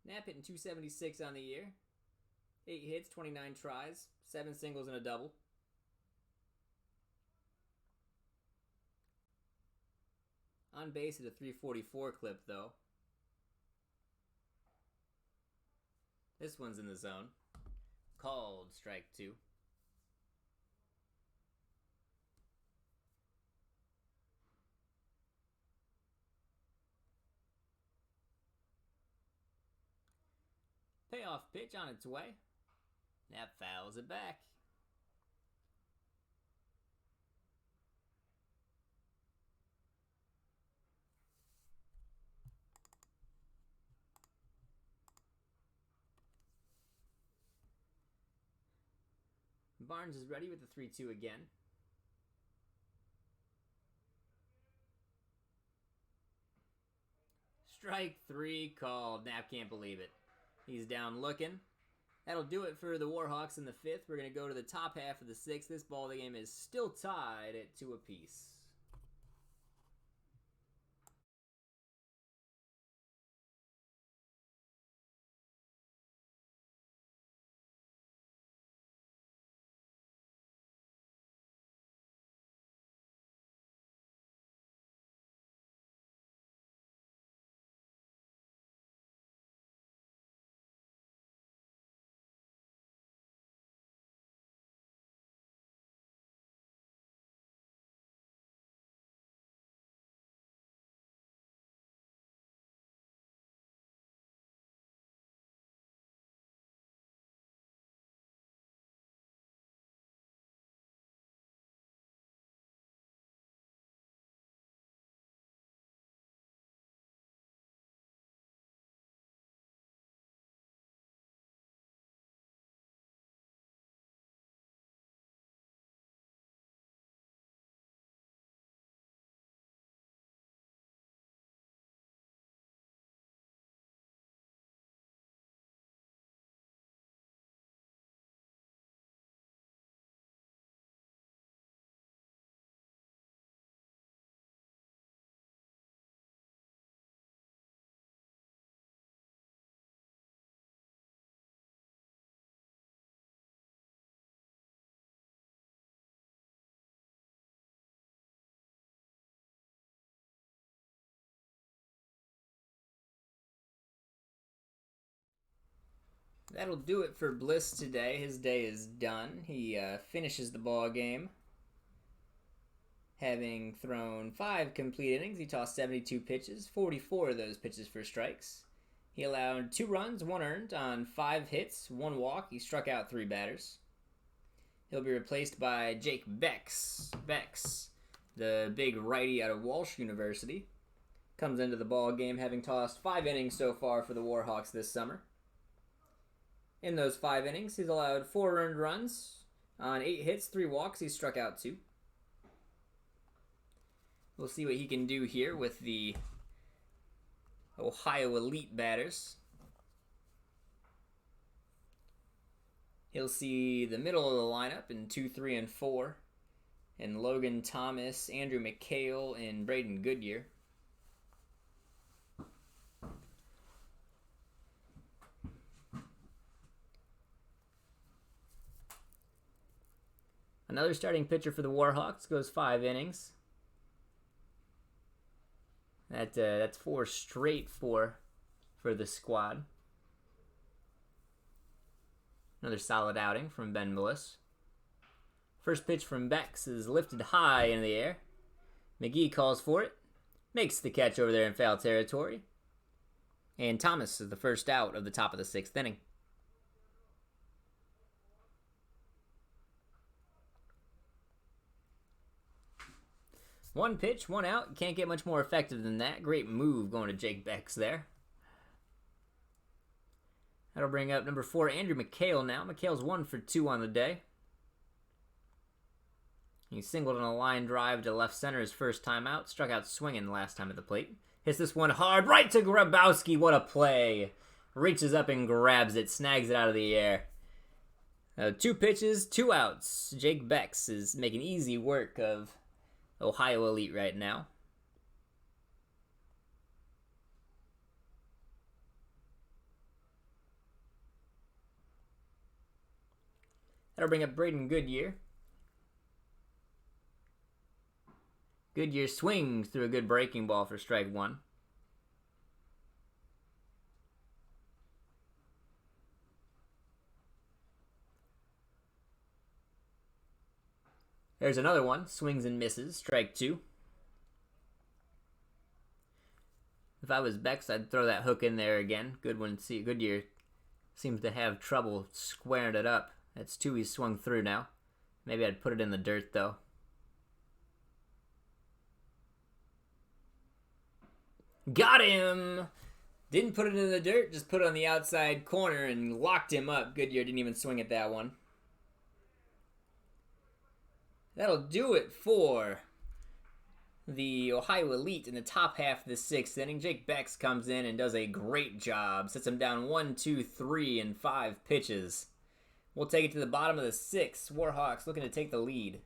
Knapp hitting .276 on the year. 8 hits, 29 tries, 7 singles and a double. On base at a .344 clip, though. This one's in the zone. Called strike 2. Payoff pitch on its way. Knapp fouls it back. Barnes is ready with the 3-2 again. Strike 3 called. Knapp can't believe it. He's down looking. That'll do it for the Warhawks in the 5th. We're going to go to the top half of the 6th. This ball game is still tied at 2 apiece. That'll do it for Bliss today. His day is done. He finishes the ball game, having thrown 5 complete innings. He tossed 72 pitches, 44 of those pitches for strikes. He allowed 2 runs, 1 earned on 5 hits, 1 walk. He struck out 3 batters. He'll be replaced by Jake Bex, the big righty out of Walsh University. comes into the ball game having tossed 5 innings so far for the Warhawks this summer. In those 5 innings, he's allowed 4 earned runs on 8 hits, 3 walks. He's struck out 2. We'll see what he can do here with the Ohio Elite batters. He'll see the middle of the lineup in 2, 3, and 4. And Logan Thomas, Andrew McHale, and Braden Goodyear. Another starting pitcher for the Warhawks goes 5 innings. That's 4 straight for the squad. Another solid outing from Ben Willis. First pitch from Bex is lifted high in the air. McGee calls for it. Makes the catch over there in foul territory. And Thomas is the first out of the top of the 6th inning. One pitch, 1 out. Can't get much more effective than that. Great move going to Jake Bex there. That'll bring up number 4, Andrew McHale now. McHale's 1 for 2 on the day. He singled on a line drive to left center his first time out. Struck out swinging last time at the plate. Hits this one hard right to Grabowski. What a play. Reaches up and grabs it. Snags it out of the air. 2 pitches, 2 outs. Jake Bex is making easy work of Ohio Elite right now. That'll bring up Braden Goodyear. Goodyear swings through a good breaking ball for strike 1. There's another one. Swings and misses. Strike 2. If I was Bex, I'd throw that hook in there again. Good one. See, Goodyear seems to have trouble squaring it up. That's 2 he's swung through now. Maybe I'd put it in the dirt, though. Got him! Didn't put it in the dirt, just put it on the outside corner and locked him up. Goodyear didn't even swing at that one. That'll do it for the Ohio Elite in the top half of the 6th inning. Jake Bex comes in and does a great job. Sets him down 1, 2, 3, and 5 pitches. We'll take it to the bottom of the 6th. Warhawks looking to take the lead.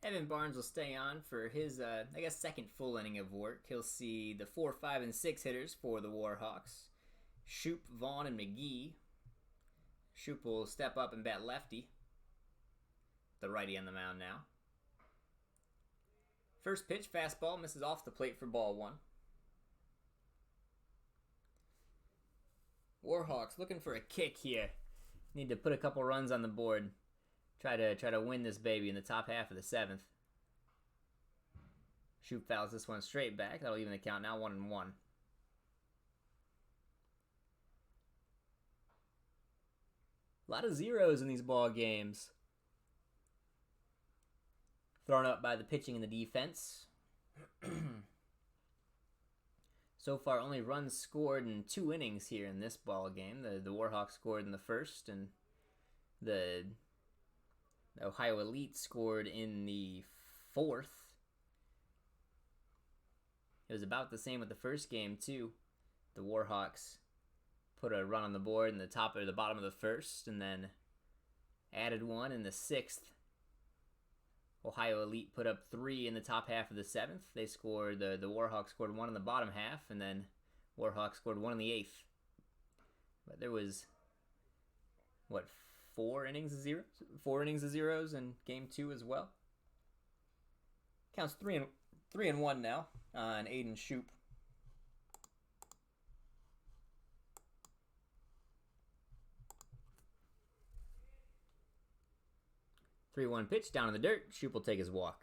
Evan Barnes will stay on for his, second full inning of work. He'll see the 4, 5, and 6 hitters for the Warhawks. Shoop, Vaughn, and McGee. Shoop will step up and bat lefty. The righty on the mound now. First pitch, fastball, misses off the plate for ball 1. Warhawks looking for a kick here. Need to put a couple runs on the board. Try to win this baby in the top half of the 7th. Shoop fouls this one straight back. That'll even the count now, 1-1. A lot of zeros in these ball games. Thrown up by the pitching and the defense. So far, only runs scored in 2 innings here in this ball game. The Warhawks scored in the first, and the Ohio Elite scored in the 4th. It was about the same with the first game too. The Warhawks put a run on the board in the top or the bottom of the first, and then added one in the 6th. Ohio Elite put up 3 in the top half of the 7th. They scored, the Warhawks scored 1 in the bottom half, and then Warhawks scored 1 in the 8th. But there was, 4 innings of zeros? 4 innings of zeros in game 2 as well. Counts 3-1 now on Aiden Shoop. Three-one pitch down in the dirt. Shoop will take his walk.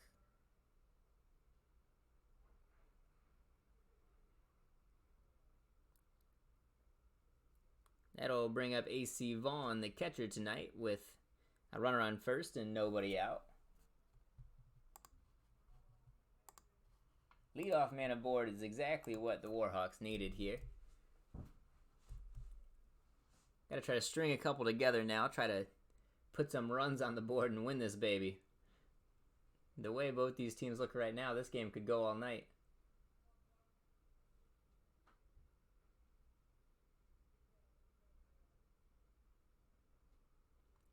That'll bring up AC Vaughn, the catcher tonight, with a runner on first and nobody out. Leadoff man aboard is exactly what the Warhawks needed here. Got to try to string a couple together now. Try to put some runs on the board and win this baby. The way both these teams look right now, this game could go all night.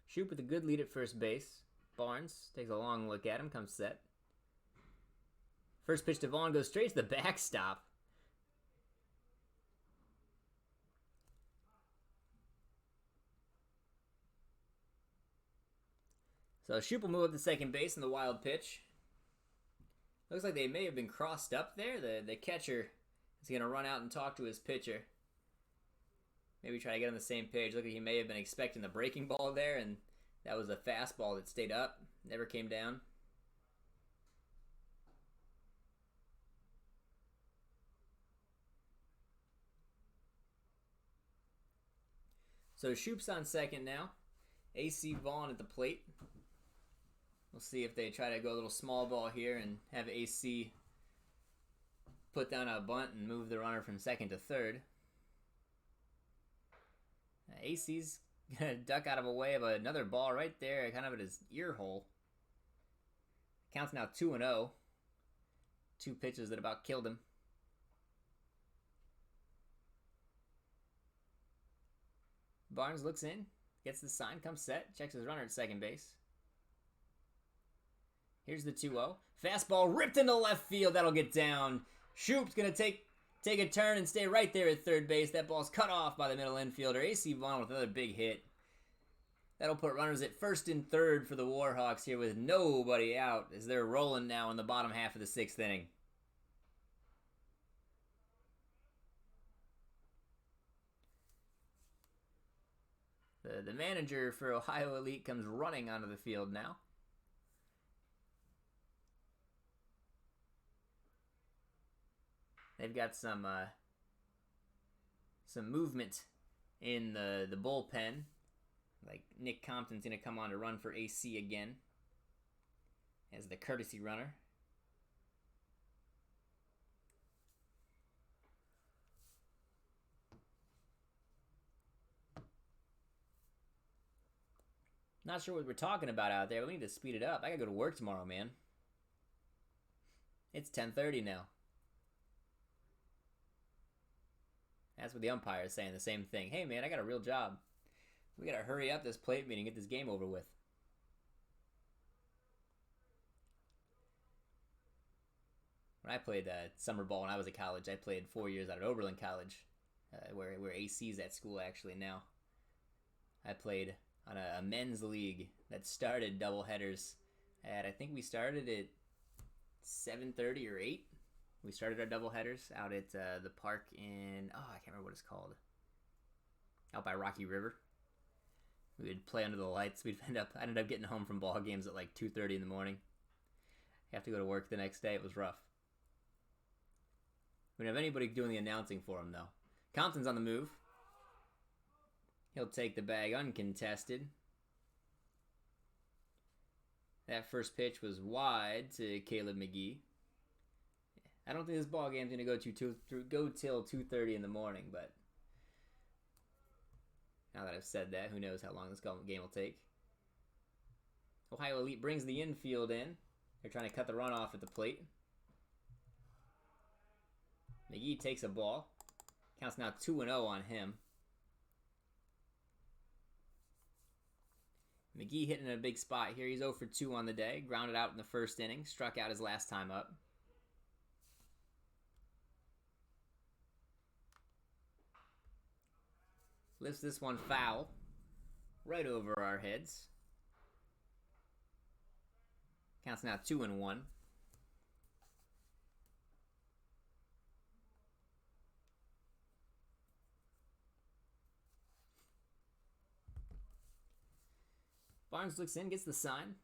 Shoop with a good lead at first base. Barnes takes a long look at him, comes set. First pitch to Vaughn goes straight to the backstop. So Shoop will move up to second base in the wild pitch. Looks like they may have been crossed up there. The catcher is going to run out and talk to his pitcher. Maybe try to get on the same page. Look like he may have been expecting the breaking ball there, and that was a fastball that stayed up, never came down. So Shoop's on second now. AC Vaughn at the plate. We'll see if they try to go a little small ball here and have AC put down a bunt and move the runner from second to third. AC's going to duck out of a way of another ball right there, kind of at his ear hole. Counts now 2-0. 2 pitches that about killed him. Barnes looks in, gets the sign, comes set, checks his runner at second base. Here's the 2-0. Fastball ripped into left field. That'll get down. Shoop's going to take a turn and stay right there at third base. That ball's cut off by the middle infielder. AC Vaughn with another big hit. That'll put runners at first and third for the Warhawks here with nobody out as they're rolling now in the bottom half of the 6th inning. The manager for Ohio Elite comes running onto the field now. They've got some movement in the bullpen. Like Nick Compton's going to come on to run for AC again as the courtesy runner. Not sure what we're talking about out there. We need to speed it up. I gotta go to work tomorrow, man. It's 10:30 now. That's what the umpire is saying, the same thing. Hey, man, I got a real job. We gotta hurry up this plate meeting, get this game over with. When I played summer ball when I was at college, I played 4 years out at Oberlin College, where AC's at school actually now. I played on a men's league that started doubleheaders at, I think we started at 7:30 or 8. We started our doubleheaders out at the park in, I can't remember what it's called. Out by Rocky River. We would play under the lights. I ended up getting home from ball games at like 2:30 in the morning. I have to go to work the next day. It was rough. We don't have anybody doing the announcing for him, though. Compton's on the move. He'll take the bag uncontested. That first pitch was wide to Caleb McGee. I don't think this ball game's going to go till 2:30 in the morning, but now that I've said that, who knows how long this game will take. Ohio Elite brings the infield in. They're trying to cut the run off at the plate. McGee takes a ball. Counts now 2-0 on him. McGee hitting a big spot here. He's 0 for 2 on the day. Grounded out in the first inning. Struck out his last time up. Lifts this one foul. Right over our heads. Counts now 2-1. Barnes looks in, gets the sign.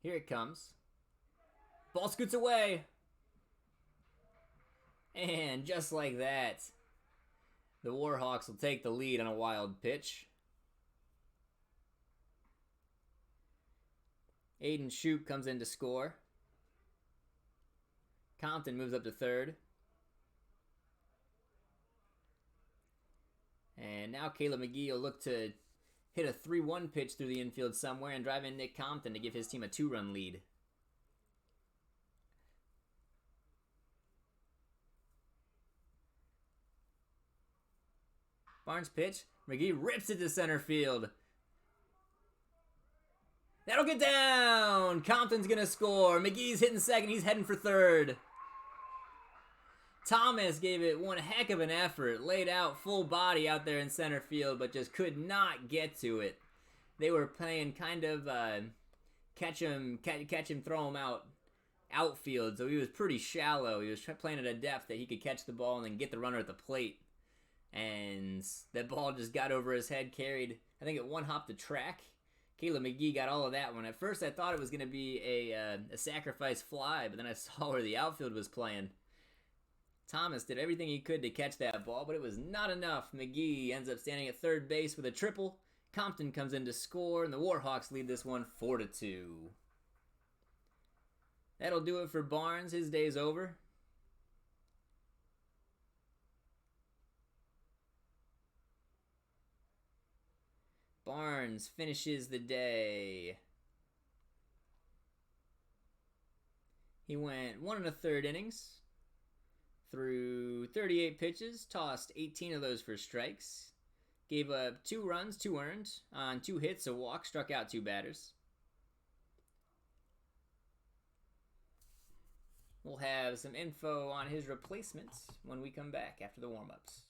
Here it comes. Ball scoots away. And just like that, the Warhawks will take the lead on a wild pitch. Aiden Shoup comes in to score. Compton moves up to third. And now Caleb McGee will look to hit a 3-1 pitch through the infield somewhere and drive in Nick Compton to give his team a 2-run lead. Barnes pitch. McGee rips it to center field. That'll get down. Compton's going to score. McGee's hitting second. He's heading for third. Thomas gave it one heck of an effort. Laid out full body out there in center field, but just could not get to it. They were playing kind of catch him, throw him out outfield, so he was pretty shallow. He was playing at a depth that he could catch the ball and then get the runner at the plate. And that ball just got over his head, carried, I think it one-hopped the track. Caleb McGee got all of that one. At first I thought it was going to be a sacrifice fly, but then I saw where the outfield was playing. Thomas did everything he could to catch that ball, but it was not enough. McGee ends up standing at third base with a triple. Compton comes in to score, and the Warhawks lead this one 4-2. That'll do it for Barnes. His day's over. Barnes finishes the day. He went 1 1/3 innings through 38 pitches, tossed 18 of those for strikes, gave up 2 runs, 2 earned, on 2 hits, a walk, struck out 2 batters. We'll have some info on his replacements when we come back after the warm-ups.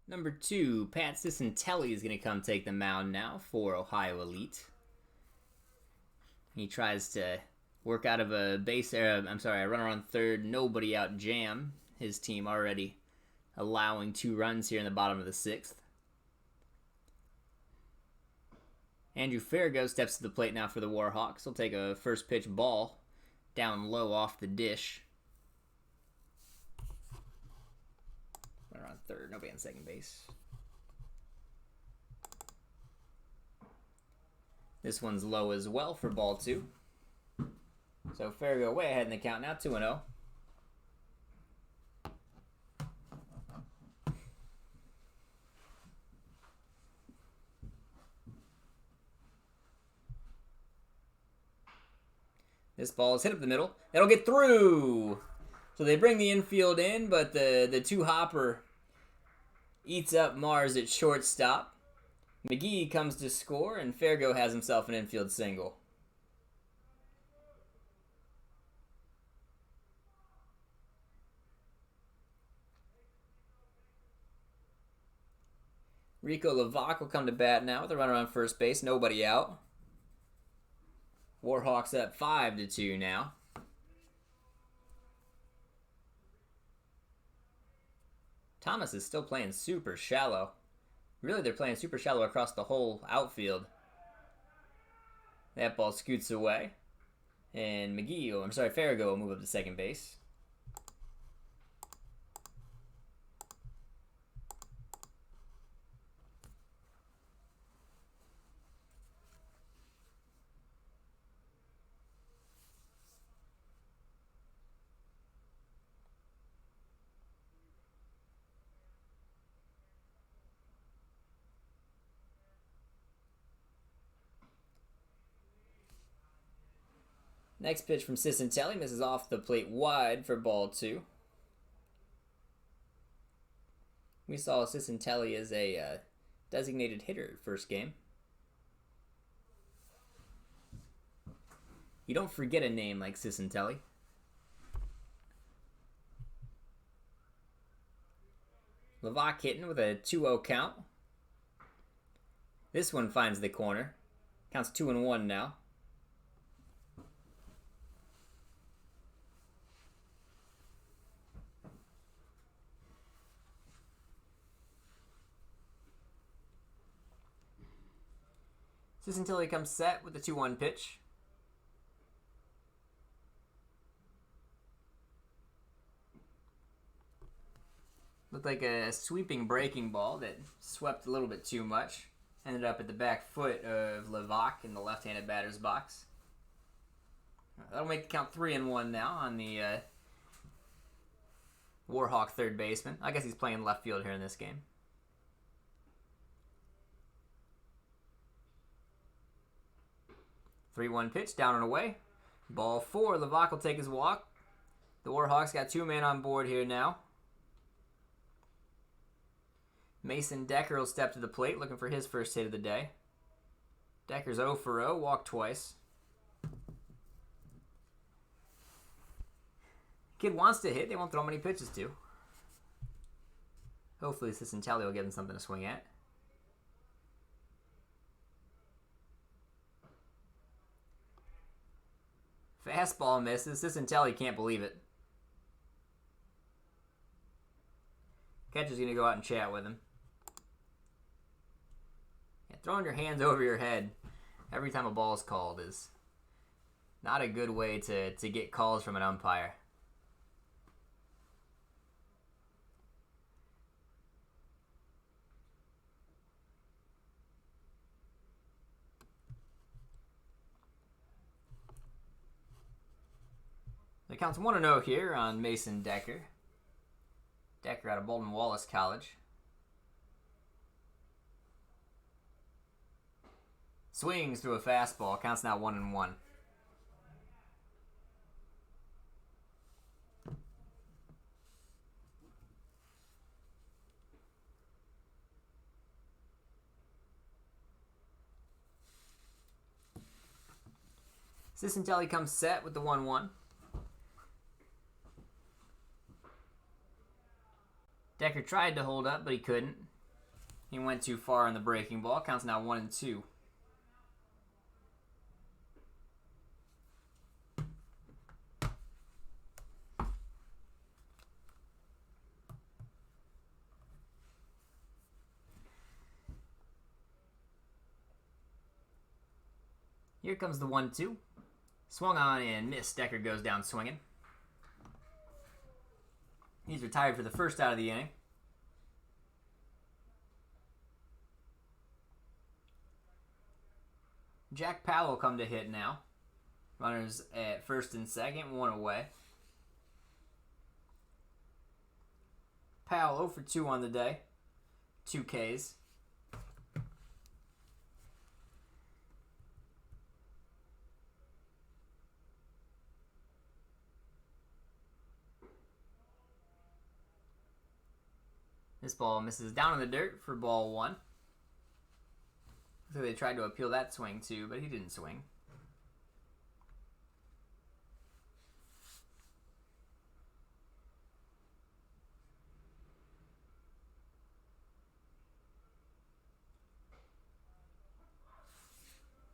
Number 2, Pat Cicintelli is going to come take the mound now for Ohio Elite. He tries to work out of a a runner on third, nobody out jam. His team already allowing 2 runs here in the bottom of the 6th. Andrew Farrago steps to the plate now for the Warhawks. He'll take a first pitch ball down low off the dish. Runner on third, nobody on second base. This one's low as well for ball 2. So Farrago way ahead in the count now, 2-0. This ball is hit up the middle. It'll get through. So they bring the infield in, but the 2-hopper eats up Mars at shortstop. McGee comes to score, and Farrago has himself an infield single. Rico Levac will come to bat now with a runner on first base, nobody out. Warhawks up 5-2 now. Thomas is still playing super shallow. Really, they're playing super shallow across the whole outfield. That ball scoots away. And Farrago will move up to second base. Next pitch from Cicintelli misses off the plate wide for ball 2. We saw Cicintelli as a designated hitter first game. You don't forget a name like Cicintelli. Levac hitting with a 2-0 count. This one finds the corner. Counts 2-1 now. Cicintelli comes set with the 2-1 pitch. Looked like a sweeping breaking ball that swept a little bit too much. Ended up at the back foot of Levac in the left-handed batter's box. That'll make the count 3-1 now on the Warhawk third baseman. I guess he's playing left field here in this game. Three-one pitch, down and away. Ball 4, Levac will take his walk. The Warhawks got 2 men on board here now. Mason Decker will step to the plate, looking for his first hit of the day. Decker's 0 for 0, walked twice. Kid wants to hit, they won't throw many pitches to. Hopefully Cicintelli will give him something to swing at. Fastball misses. Cicintelli can't believe it. Catcher's going to go out and chat with him. Yeah, throwing your hands over your head every time a ball is called is not a good way to get calls from an umpire. It counts 1-0 here on Mason Decker. Decker out of Bolton Wallace College. Swings through a fastball. Counts now 1-1. Cicintelli comes set with the 1-1. Decker tried to hold up, but he couldn't. He went too far on the breaking ball. Counts now 1-2. Here comes the 1-2. Swung on and missed. Decker goes down swinging. He's retired for the first out of the inning. Jack Powell will come to hit now. Runners at first and second, one away. Powell 0 for 2 on the day. 2 Ks. This ball misses down in the dirt for ball 1. So they tried to appeal that swing too, but he didn't swing.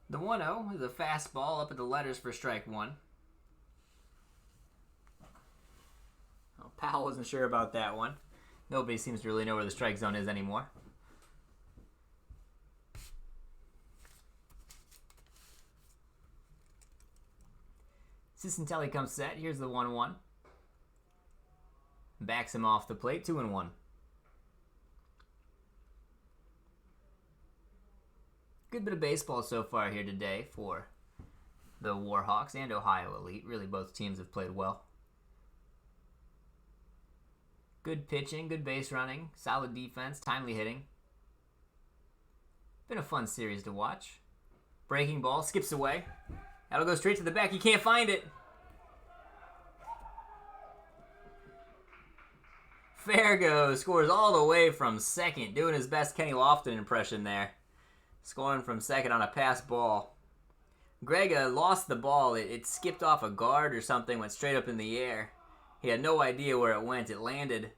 The 1-0 is a fastball up at the letters for strike 1. Oh, Powell wasn't sure about that one. Nobody seems to really know where the strike zone is anymore. Cicintelli comes set. Here's the 1-1. Backs him off the plate. 2-1. Good bit of baseball so far here today for the Warhawks and Ohio Elite. Really, both teams have played well. Good pitching, good base running, solid defense, timely hitting. Been a fun series to watch. Breaking ball, skips away. That'll go straight to the back. He can't find it. Fargo scores all the way from second, doing his best Kenny Lofton impression there. Scoring from second on a pass ball. Grega lost the ball. It skipped off a guard or something, went straight up in the air. He had no idea where it went. It landed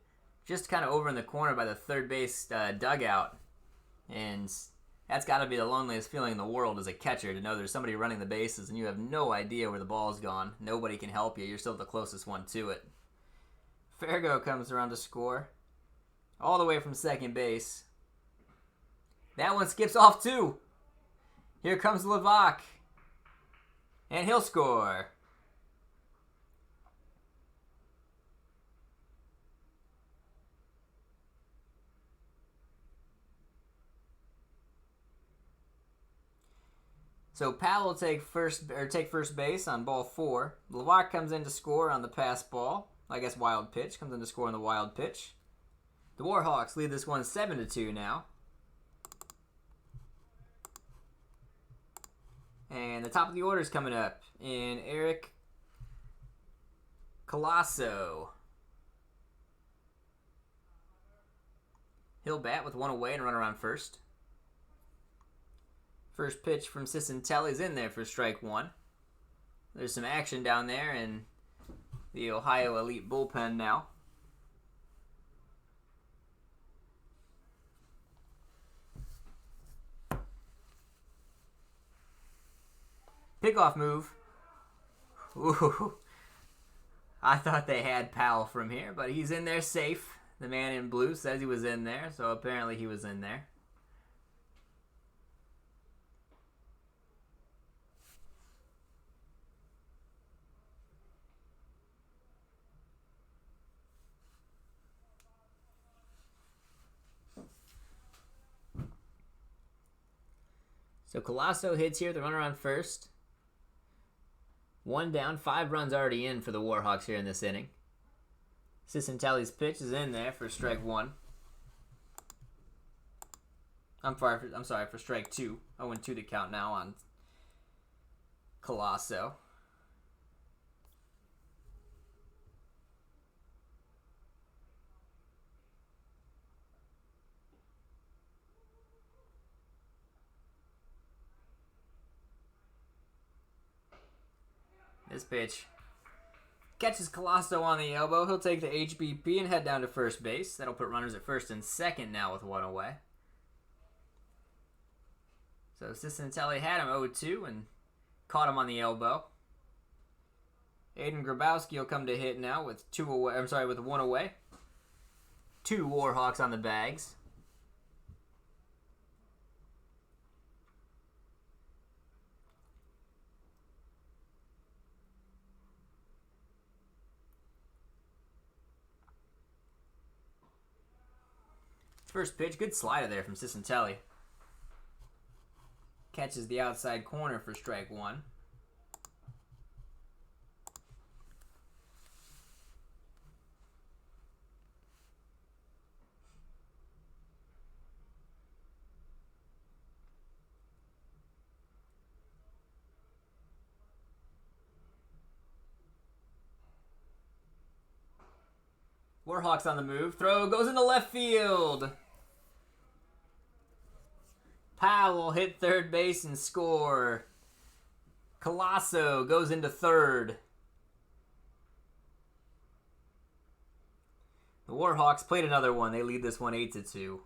just kind of over in the corner by the third base dugout. And that's got to be the loneliest feeling in the world as a catcher, to know there's somebody running the bases and you have no idea where the ball's gone. Nobody can help you. You're still the closest one to it. Fargo comes around to score. All the way from second base. That one skips off too. Here comes Levac. And he'll score. So Powell will take first base on ball 4. Levac comes in to score on the pass ball. I guess wild pitch. Comes in to score on the wild pitch. The Warhawks lead this one 7-2 now. And the top of the order is coming up in Eric Colasso. He'll bat with 1 away and run around first. First pitch from Cicintelli is in there for strike 1. There's some action down there in the Ohio Elite bullpen now. Pickoff move. Ooh. I thought they had Powell from here, but he's in there safe. The man in blue says he was in there, so apparently he was in there. So Colasso hits here, the runner on first. 1 down, 5 runs already in for the Warhawks here in this inning. Cicintelli's pitch is in there for strike 1. I'm sorry, for strike 2. 0-2 to count now on Colasso. This pitch catches Colasso on the elbow. He'll take the HBP and head down to first base. That'll put runners at first and second now with 1 away. So Cincinnati had him 0-2 and caught him on the elbow. Aiden Grabowski will come to hit now with with one away. 2 Warhawks on the bags. First pitch, good slider there from Cicintelli. Catches the outside corner for strike 1. Warhawks on the move. Throw goes into left field. Powell hit third base and score. Colasso goes into third. The Warhawks played another one. They lead this one 8-2.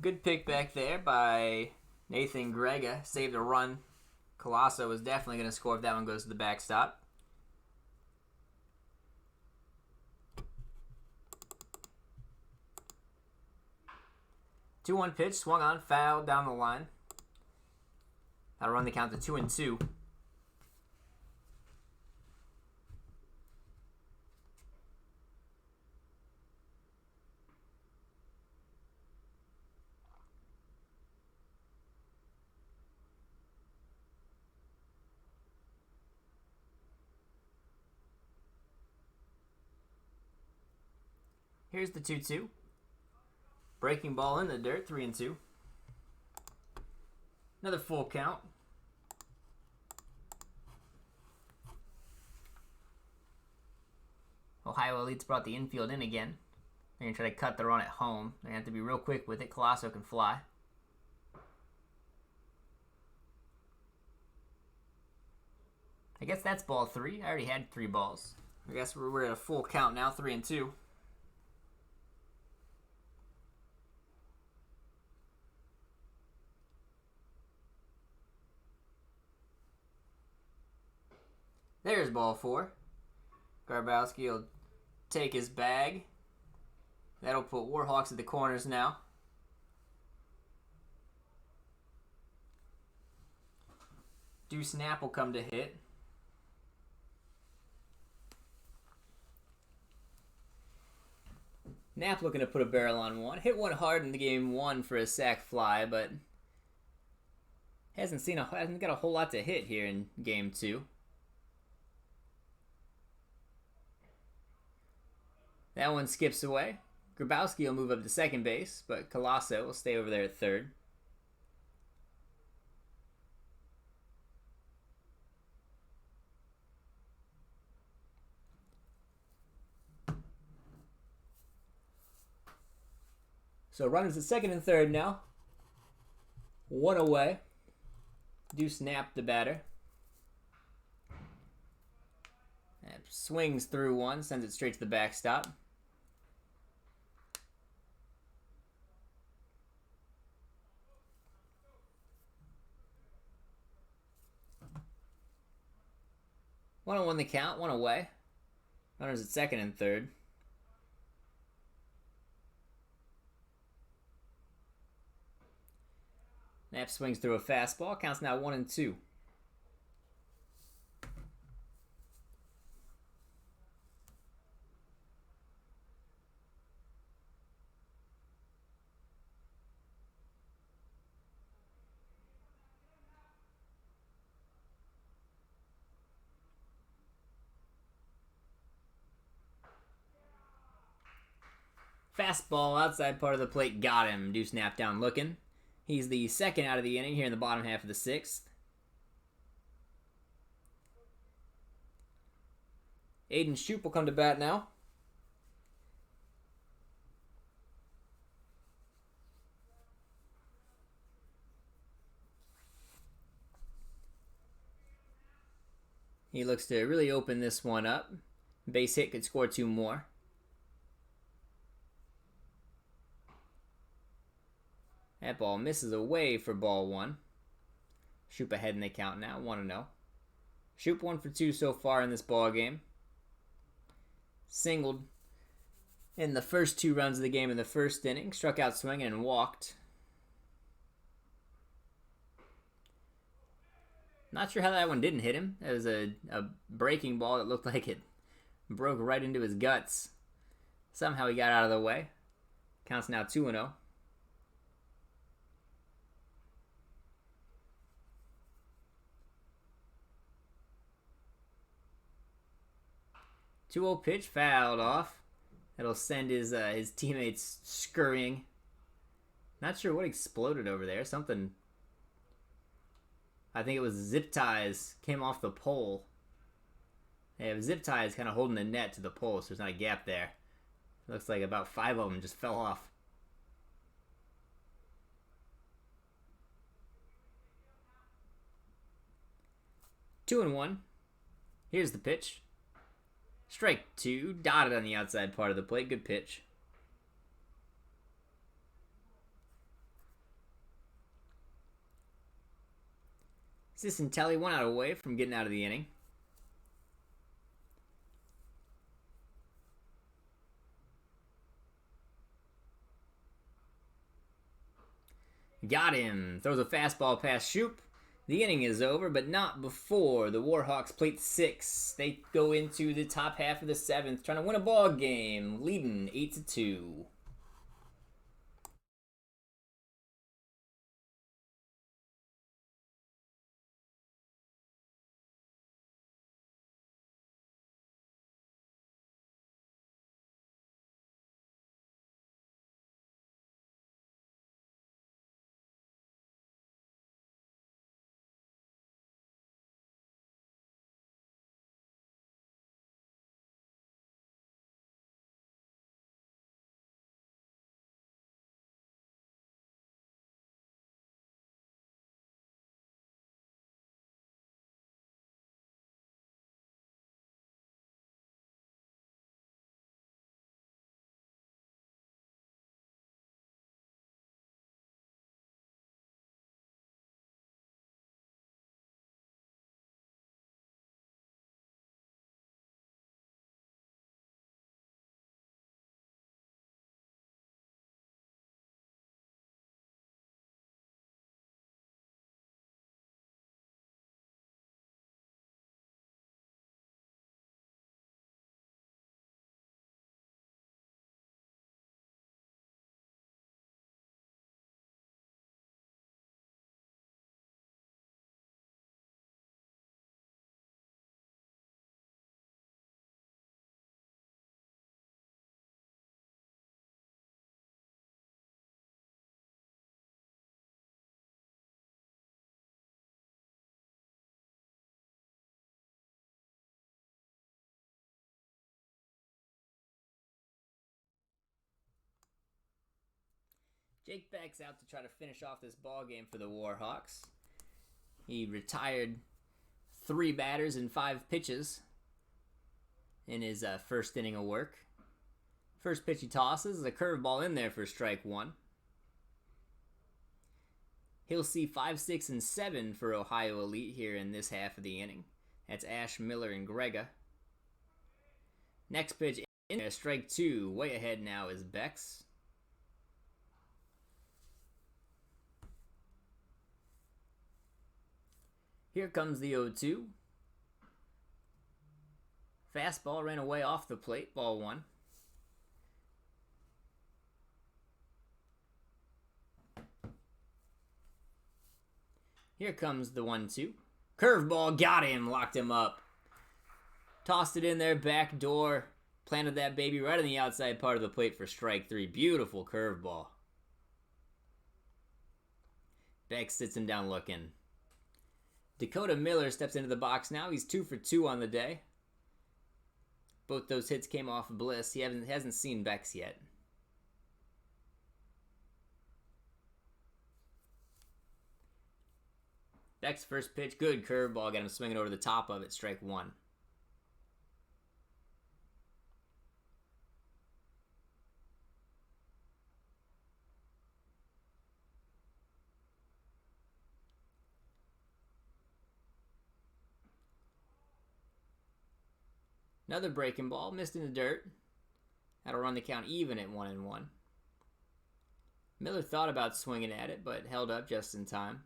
Good pick back there by Nathan Grega. Saved a run. Colasso is definitely going to score if that one goes to the backstop. Two-one pitch, swung on, foul down the line. That'll run the count to 2-2. Here's the 2-2. Breaking ball in the dirt, 3-2. Another full count. Ohio Elites brought the infield in again. They're going to try to cut the run at home. They have to be real quick with it. Colasso can fly. I guess that's ball 3. I already had 3 balls. I guess we're at a full count now, 3-2. There's ball 4. Grabowski will take his bag. That'll put Warhawks at the corners now. Deuce Knapp will come to hit. Knapp looking to put a barrel on one. Hit one hard in the game 1 for a sac fly, but hasn't got a whole lot to hit here in game 2. That one skips away. Grabowski will move up to second base, but Colasso will stay over there at third. So runners at second and third now. One away. Deuce Knapp, the batter. Knapp swings through one, sends it straight to the backstop. One on one the count, one away. Runners at second and third. Knapp swings through a fastball. Counts now 1-2. Fastball outside part of the plate got him. Deuce Knapp down looking. He's the second out of the inning here in the bottom half of the 6th. Aiden Shoup will come to bat now. He looks to really open this one up. Base hit could score 2 more. That ball misses away for ball 1. Shoup ahead in the count now, 1-0. Shoup 1 for 2 so far in this ball game. Singled in the first 2 runs of the game in the first inning. Struck out swinging and walked. Not sure how that one didn't hit him. It was a breaking ball that looked like it broke right into his guts. Somehow he got out of the way. Counts now 2-0. 2-0 pitch, fouled off. That'll send his teammates scurrying. Not sure what exploded over there. Something. I think it was zip ties came off the pole. They have zip ties kind of holding the net to the pole, so there's not a gap there. It looks like about 5 of them just fell off. Two and one. Here's the pitch. Strike 2, dotted on the outside part of the plate. Good pitch. Cicintelli 1 out away from getting out of the inning. Got him. Throws a fastball past Shoup. The inning is over, but not before the Warhawks plate 6. They go into the top half of the 7th, trying to win a ball game, leading 8-2. Jake Beck's out to try to finish off this ball game for the Warhawks. He retired 3 batters in 5 pitches in his first inning of work. First pitch he tosses is a curveball in there for strike 1. He'll see 5, 6, and 7 for Ohio Elite here in this half of the inning. That's Ash, Miller, and Grega. Next pitch in there, strike 2. Way ahead now is Beck's. Here comes the 0-2. Fastball ran away off the plate, ball 1. Here comes the 1-2. Curveball, got him, locked him up. Tossed it in there, back door. Planted that baby right on the outside part of the plate for strike 3. Beautiful curveball. Beck sits him down looking. Dakota Miller steps into the box now. He's 2 for 2 on the day. Both those hits came off of Bliss. He hasn't seen Bex yet. Beck's first pitch, good curveball, got him swinging over the top of it, strike one. Another breaking ball, missed in the dirt. That'll run the count even at 1-1. Miller thought about swinging at it, but held up just in time.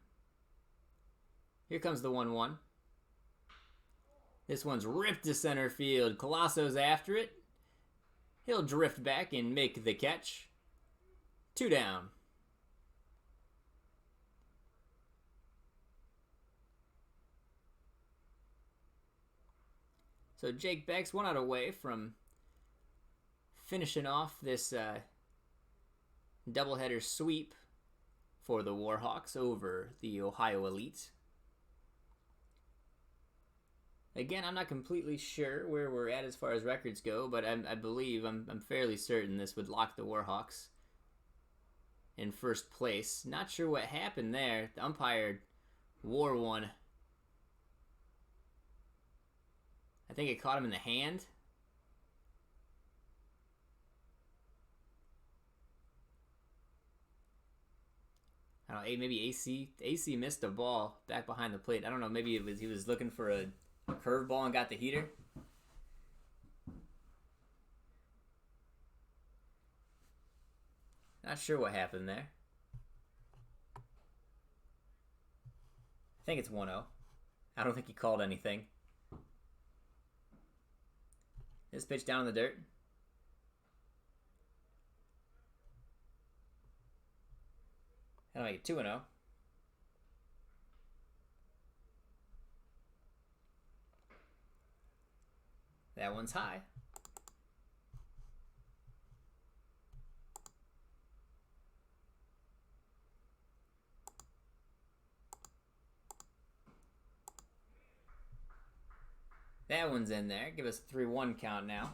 Here comes the 1-1. This one's ripped to center field. Colosso's after it. He'll drift back and make the catch. 2 down. So Jake Beck's 1 out away from finishing off this doubleheader sweep for the Warhawks over the Ohio Elite. Again, I'm not completely sure where we're at as far as records go, but I believe, I'm fairly certain this would lock the Warhawks in first place. Not sure what happened there. The umpire wore one. I think it caught him in the hand. I don't know, maybe AC missed a ball back behind the plate. I don't know, maybe he was looking for a curveball and got the heater. Not sure what happened there. I think it's 1-0. I don't think he called anything. This pitch down in the dirt. That'll make it 2-0. That one's high. That one's in there. Give us a 3-1 count now.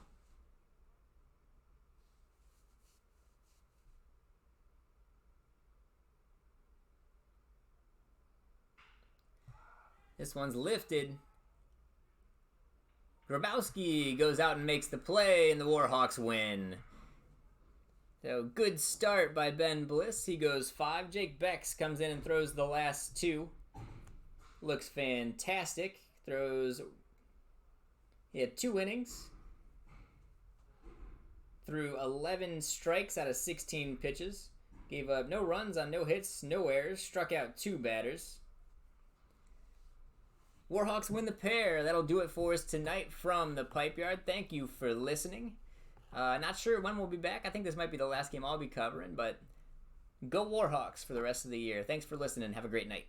This one's lifted. Grabowski goes out and makes the play, and the Warhawks win. So good start by Ben Bliss. He goes 5. Jake Bex comes in and throws the last 2. Looks fantastic. He had 2 innings. Threw 11 strikes out of 16 pitches. Gave up no runs on no hits, no errors. Struck out 2 batters. Warhawks win the pair. That'll do it for us tonight from the Pipe Yard. Thank you for listening. Not sure when we'll be back. I think this might be the last game I'll be covering, but go Warhawks for the rest of the year. Thanks for listening. Have a great night.